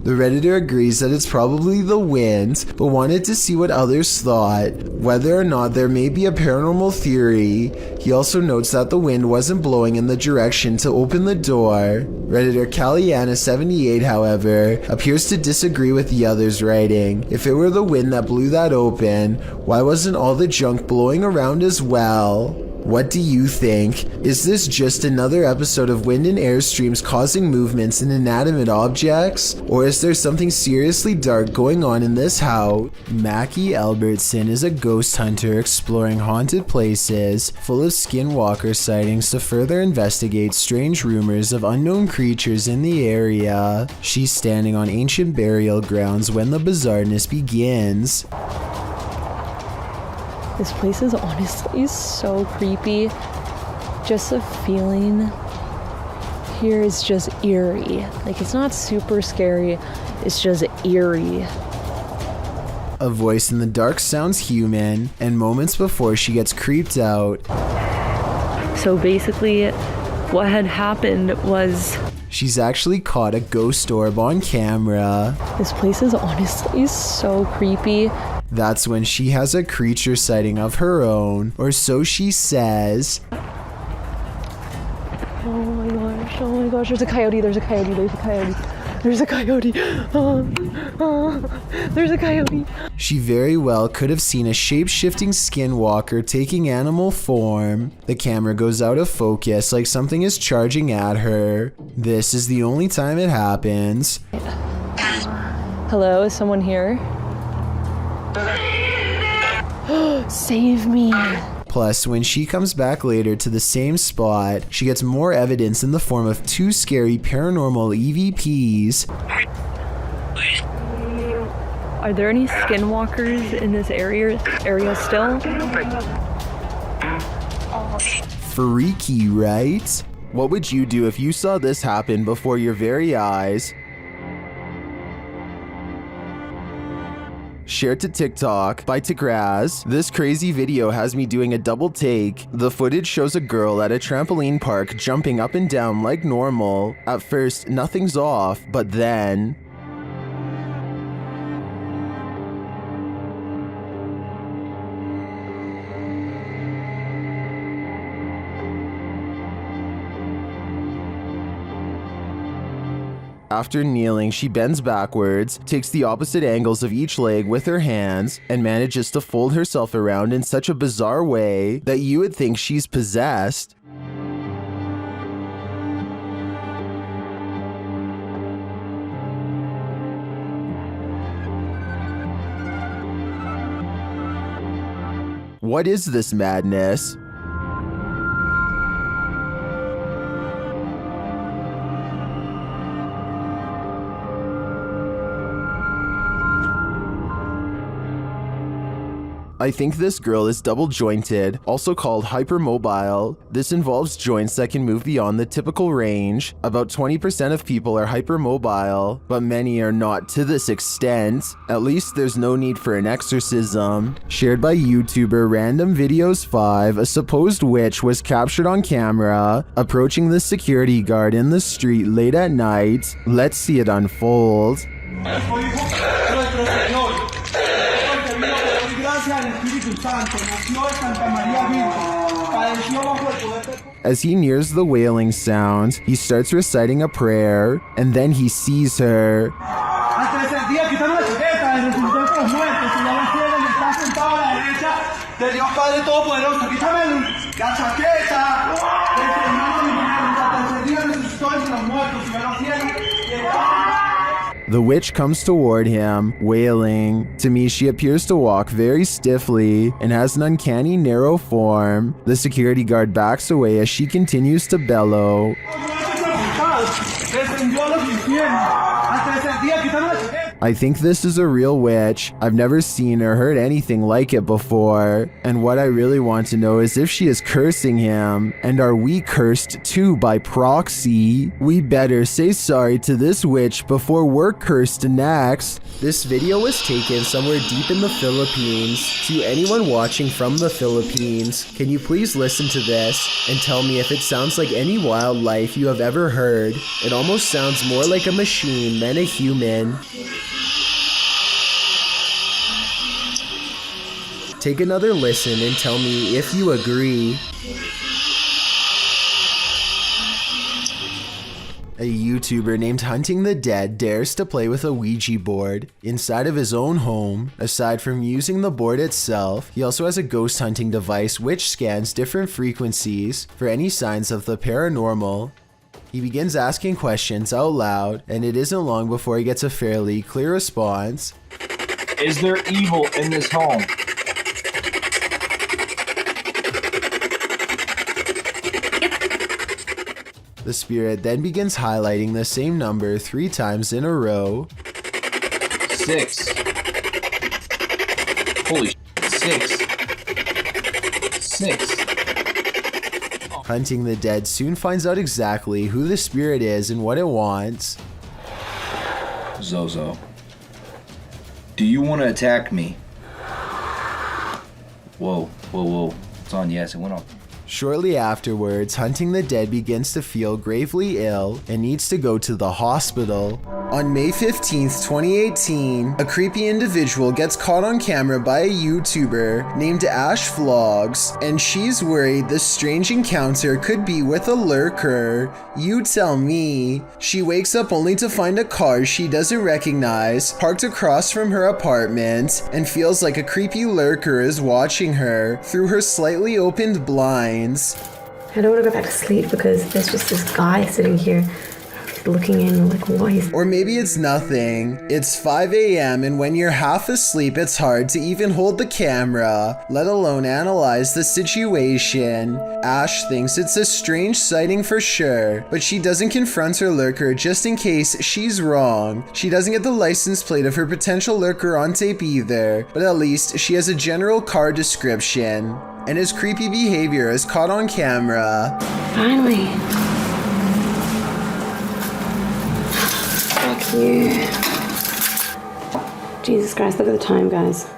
The Redditor agrees that it's probably the wind, but wanted to see what others thought, whether or not there may be a paranormal theory. He also notes that the wind wasn't blowing in the direction to open the door. Redditor Caliana78, however, appears to disagree with the others, writing, "If it were the wind that blew that open, why wasn't all the junk blowing around as well?" What do you think? Is this just another episode of wind and air streams causing movements in inanimate objects? Or is there something seriously dark going on in this house? Mackie Albertson is a ghost hunter exploring haunted places full of skinwalker sightings to further investigate strange rumors of unknown creatures in the area. She's standing on ancient burial grounds when the bizarreness begins. This place is honestly so creepy. Just the feeling here is just eerie. Like, it's not super scary, it's just eerie. A voice in the dark sounds human, and moments before she gets creeped out. So basically, what had happened was she's actually caught a ghost orb on camera. This place is honestly so creepy. That's when she has a creature sighting of her own, or so she says. Oh my gosh, there's a coyote, there's a coyote, there's a coyote, there's a coyote, there's a coyote. She very well could have seen a shape-shifting skinwalker taking animal form. The camera goes out of focus like something is charging at her. This is the only time it happens. Hello, is someone here? Save me. Plus, when she comes back later to the same spot, she gets more evidence in the form of two scary paranormal EVPs. Are there any skinwalkers in this area still? Freaky, right? What would you do if you saw this happen before your very eyes? Shared to TikTok by Tigraz. This crazy video has me doing a double take. The footage shows a girl at a trampoline park jumping up and down like normal. At first, nothing's off, but then... After kneeling, she bends backwards, takes the opposite angles of each leg with her hands, and manages to fold herself around in such a bizarre way that you would think she's possessed. What is this madness? I think this girl is double jointed, also called hypermobile. This involves joints that can move beyond the typical range. About 20% of people are hypermobile, but many are not to this extent. At least there's no need for an exorcism. Shared by YouTuber Random Videos 5, a supposed witch was captured on camera approaching the security guard in the street late at night. Let's see it unfold. As he nears the wailing sound, he starts reciting a prayer, and then he sees her. The witch comes toward him, wailing. To me, she appears to walk very stiffly and has an uncanny narrow form. The security guard backs away as she continues to bellow. I think this is a real witch. I've never seen or heard anything like it before. And what I really want to know is if she is cursing him. And are we cursed too by proxy? We better say sorry to this witch before we're cursed next. This video was taken somewhere deep in the Philippines. To anyone watching from the Philippines, can you please listen to this and tell me if it sounds like any wildlife you have ever heard? It almost sounds more like a machine than a human. Take another listen and tell me if you agree. A YouTuber named Hunting the Dead dares to play with a Ouija board inside of his own home. Aside from using the board itself, he also has a ghost hunting device which scans different frequencies for any signs of the paranormal. He begins asking questions out loud, and it isn't long before he gets a fairly clear response. Is there evil in this home? The spirit then begins highlighting the same number 3 times in a row. 6. Holy shit, 6. 6. Hunting the Dead soon finds out exactly who the spirit is and what it wants. Zozo, do you want to attack me? Whoa. It's on, yes, it went off. Shortly afterwards, Hunting the Dead begins to feel gravely ill and needs to go to the hospital. On May 15th, 2018, a creepy individual gets caught on camera by a YouTuber named Ash Vlogs, and she's worried this strange encounter could be with a lurker. You tell me. She wakes up only to find a car she doesn't recognize parked across from her apartment and feels like a creepy lurker is watching her through her slightly opened blinds. I don't want to go back to sleep because there's just this guy sitting here looking in like, what is... Or maybe it's nothing. It's 5 a.m. and when you're half asleep, it's hard to even hold the camera, let alone analyze the situation. Ash thinks it's a strange sighting for sure, but she doesn't confront her lurker just in case she's wrong. She doesn't get the license plate of her potential lurker on tape either, but at least she has a general car description. And his creepy behavior is caught on camera. Finally. Fuck you. Jesus Christ, look at the time, guys.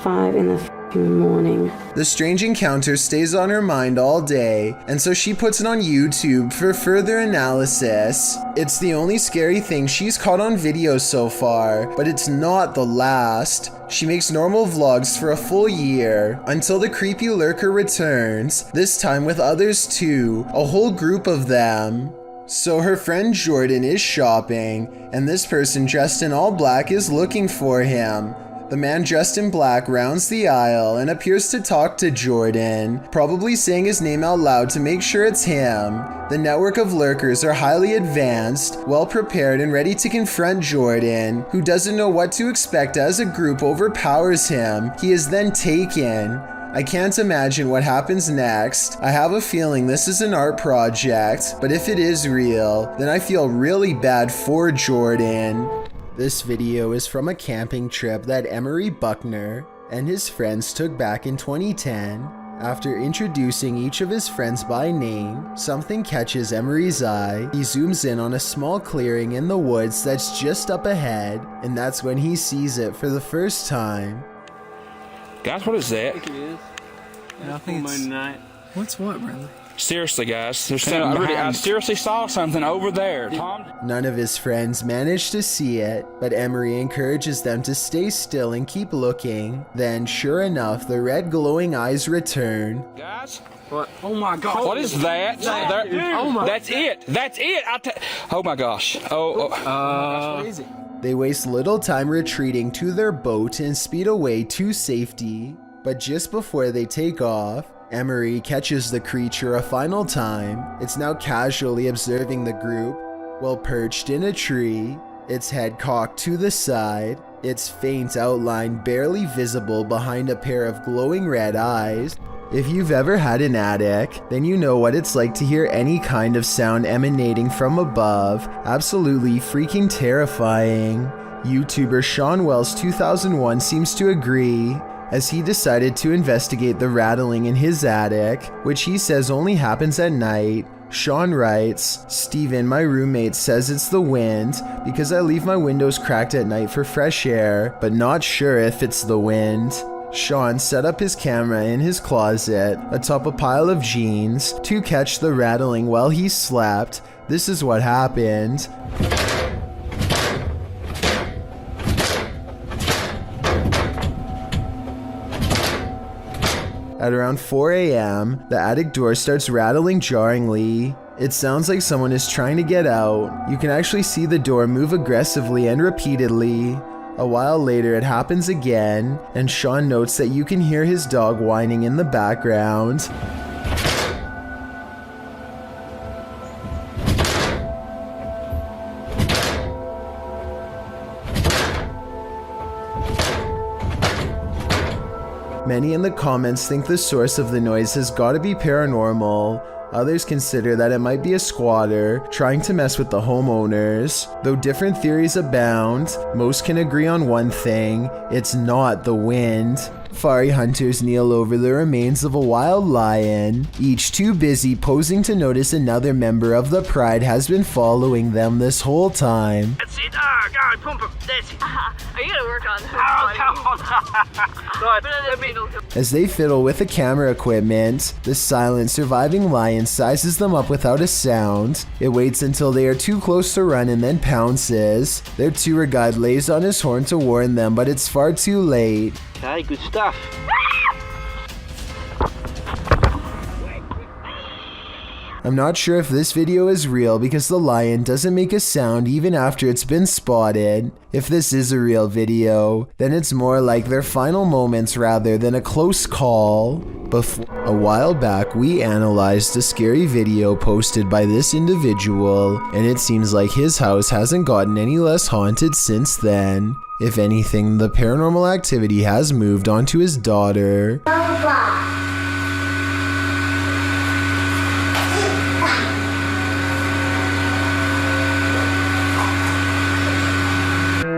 5 in the morning. The strange encounter stays on her mind all day, and so she puts it on YouTube for further analysis. It's the only scary thing she's caught on video so far, but it's not the last. She makes normal vlogs for a full year, until the creepy lurker returns, this time with others too, a whole group of them. So her friend Jordan is shopping, and this person dressed in all black is looking for him. The man dressed in black rounds the aisle and appears to talk to Jordan, probably saying his name out loud to make sure it's him. The network of lurkers are highly advanced, well prepared and ready to confront Jordan, who doesn't know what to expect as a group overpowers him. He is then taken. I can't imagine what happens next. I have a feeling this is an art project, but if it is real, then I feel really bad for Jordan. This video is from a camping trip that Emery Buckner and his friends took back in 2010. After introducing each of his friends by name, something catches Emery's eye. He zooms in on a small clearing in the woods that's just up ahead, and that's when he sees it for the first time. Guys, what is that? I think it is. I think it's... What's what, Bradley? Seriously, guys, there's I seriously saw something over there. Tom? None of his friends managed to see it, but Emery encourages them to stay still and keep looking. Then, sure enough, the red glowing eyes return. Guys? What? Oh my God. What is that? That's it. That's it. Oh my gosh. That's crazy. They waste little time retreating to their boat and speed away to safety. But just before they take off, Emery catches the creature a final time. It's now casually observing the group while perched in a tree, its head cocked to the side, its faint outline barely visible behind a pair of glowing red eyes. If you've ever had an attic, then you know what it's like to hear any kind of sound emanating from above. Absolutely freaking terrifying. YouTuber Sean Wells 2001 seems to agree, as he decided to investigate the rattling in his attic, which he says only happens at night. Sean writes, "Steven, my roommate, says it's the wind because I leave my windows cracked at night for fresh air, but not sure if it's the wind." Sean set up his camera in his closet atop a pile of jeans to catch the rattling while he slept. This is what happened. At around 4 a.m., the attic door starts rattling jarringly. It sounds like someone is trying to get out. You can actually see the door move aggressively and repeatedly. A while later, it happens again, and Sean notes that you can hear his dog whining in the background. Many in the comments think the source of the noise has got to be paranormal. Others consider that it might be a squatter trying to mess with the homeowners. Though different theories abound, most can agree on one thing: it's not the wind. Safari hunters kneel over the remains of a wild lion, each too busy posing to notice another member of the pride has been following them this whole time. That's it. Go, pump him. That's it. Are you gonna work on this? As they fiddle with the camera equipment, the silent surviving lion sizes them up without a sound. It waits until they are too close to run and then pounces. Their tour guide lays on his horn to warn them, but it's far too late. Okay, good stuff. I'm not sure if this video is real because the lion doesn't make a sound even after it's been spotted. If this is a real video, then it's more like their final moments rather than a close call. A while back, we analyzed a scary video posted by this individual, and it seems like his house hasn't gotten any less haunted since then. If anything, the paranormal activity has moved on to his daughter.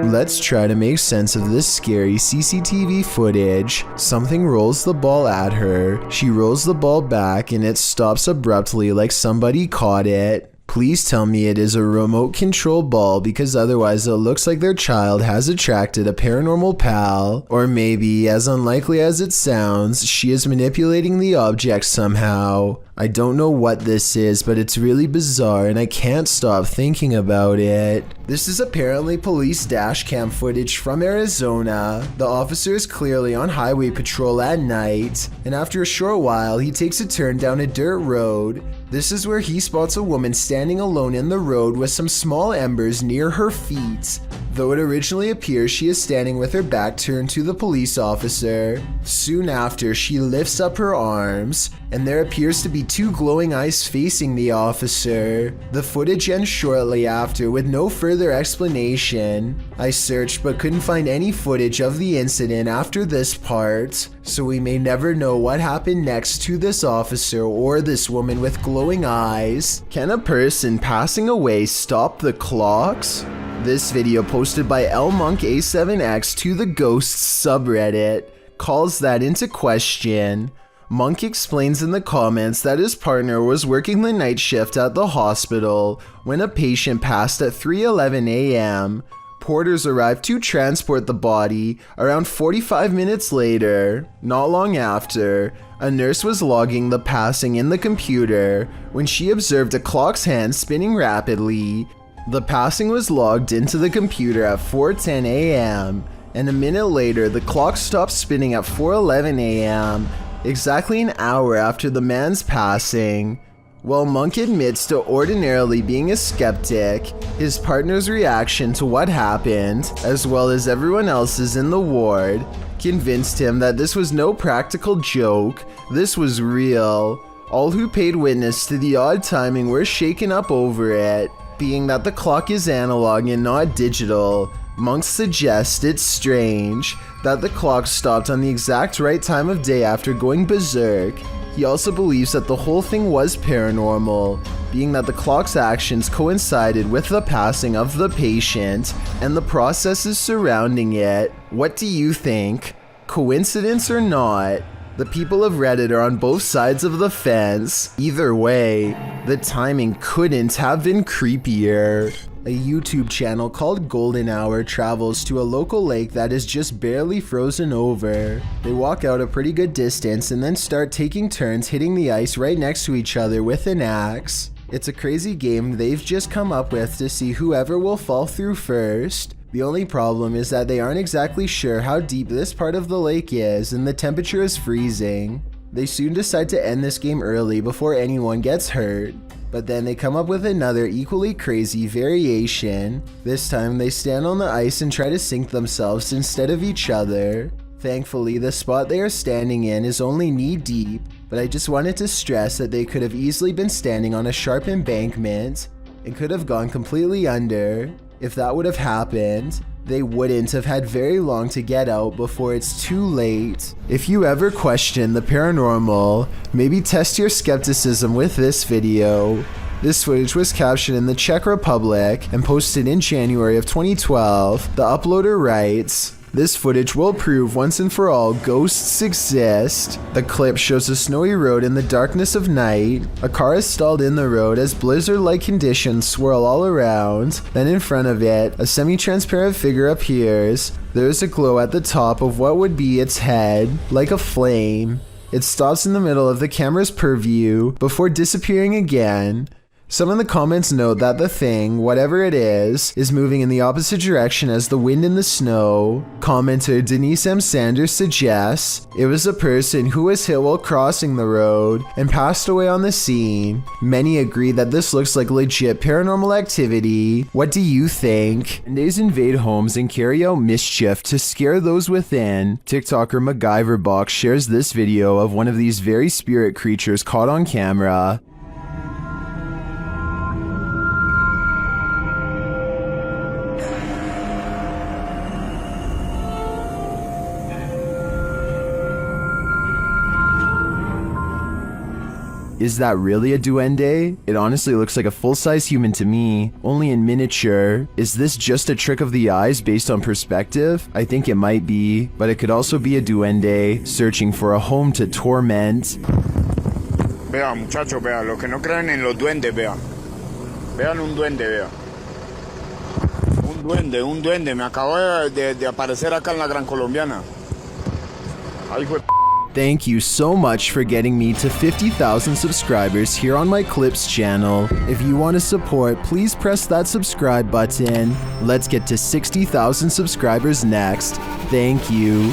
Let's try to make sense of this scary CCTV footage. Something rolls the ball at her. She rolls the ball back and it stops abruptly like somebody caught it. Please tell me it is a remote control ball, because otherwise it looks like their child has attracted a paranormal pal. Or maybe, as unlikely as it sounds, she is manipulating the object somehow. I don't know what this is, but it's really bizarre and I can't stop thinking about it. This is apparently police dash cam footage from Arizona. The officer is clearly on highway patrol at night, and after a short while, he takes a turn down a dirt road. This is where he spots a woman standing alone in the road with some small embers near her feet. Though it originally appears she is standing with her back turned to the police officer. Soon after, she lifts up her arms, and there appears to be two glowing eyes facing the officer. The footage ends shortly after with no further explanation. I searched but couldn't find any footage of the incident after this part, so we may never know what happened next to this officer or this woman with glowing eyes. Can a person passing away stop the clocks? This video, posted by LMonkA7X to the Ghosts subreddit, calls that into question. Monk explains in the comments that his partner was working the night shift at the hospital when a patient passed at 3:11 a.m. Porters arrived to transport the body around 45 minutes later. Not long after, a nurse was logging the passing in the computer when she observed a clock's hand spinning rapidly. The passing was logged into the computer at 4:10 a.m. and a minute later the clock stopped spinning at 4:11 a.m. exactly an hour after the man's passing. While Monk admits to ordinarily being a skeptic, his partner's reaction to what happened, as well as everyone else's in the ward, convinced him that this was no practical joke. This was real. All who paid witness to the odd timing were shaken up over it. Being that the clock is analog and not digital, Monk suggests it's strange that the clock stopped on the exact right time of day after going berserk. He also believes that the whole thing was paranormal, being that the clock's actions coincided with the passing of the patient and the processes surrounding it. What do you think? Coincidence or not? The people of Reddit are on both sides of the fence. Either way, the timing couldn't have been creepier. A YouTube channel called Golden Hour travels to a local lake that is just barely frozen over. They walk out a pretty good distance and then start taking turns hitting the ice right next to each other with an axe. It's a crazy game they've just come up with to see whoever will fall through first. The only problem is that they aren't exactly sure how deep this part of the lake is and the temperature is freezing. They soon decide to end this game early before anyone gets hurt. But then they come up with another equally crazy variation. This time they stand on the ice and try to sink themselves instead of each other. Thankfully, the spot they are standing in is only knee deep, but I just wanted to stress that they could have easily been standing on a sharp embankment and could have gone completely under. If that would have happened, they wouldn't have had very long to get out before it's too late. If you ever question the paranormal, maybe test your skepticism with this video. This footage was captured in the Czech Republic and posted in January of 2012. The uploader writes, "This footage will prove once and for all ghosts exist." The clip shows a snowy road in the darkness of night. A car is stalled in the road as blizzard-like conditions swirl all around. Then in front of it, a semi-transparent figure appears. There is a glow at the top of what would be its head, like a flame. It stops in the middle of the camera's purview before disappearing again. Some in the comments note that the thing, whatever it is moving in the opposite direction as the wind and the snow. Commenter Denise M. Sanders suggests it was a person who was hit while crossing the road and passed away on the scene. Many agree that this looks like legit paranormal activity. What do you think? Dendes invade homes and carry out mischief to scare those within. TikToker MacGyverBox shares this video of one of these very spirit creatures caught on camera. Is that really a duende? It honestly looks like a full-size human to me, only in miniature. Is this just a trick of the eyes based on perspective? I think it might be, but it could also be a duende searching for a home to torment. Vea, muchachos, vea, los que no creen en los duendes, vea. Vean un duende, vea. Un duende, me acabo de aparecer acá en la Gran Colombiana. Ahí fue. Thank you so much for getting me to 50,000 subscribers here on my Clips channel. If you want to support, please press that subscribe button. Let's get to 60,000 subscribers next. Thank you.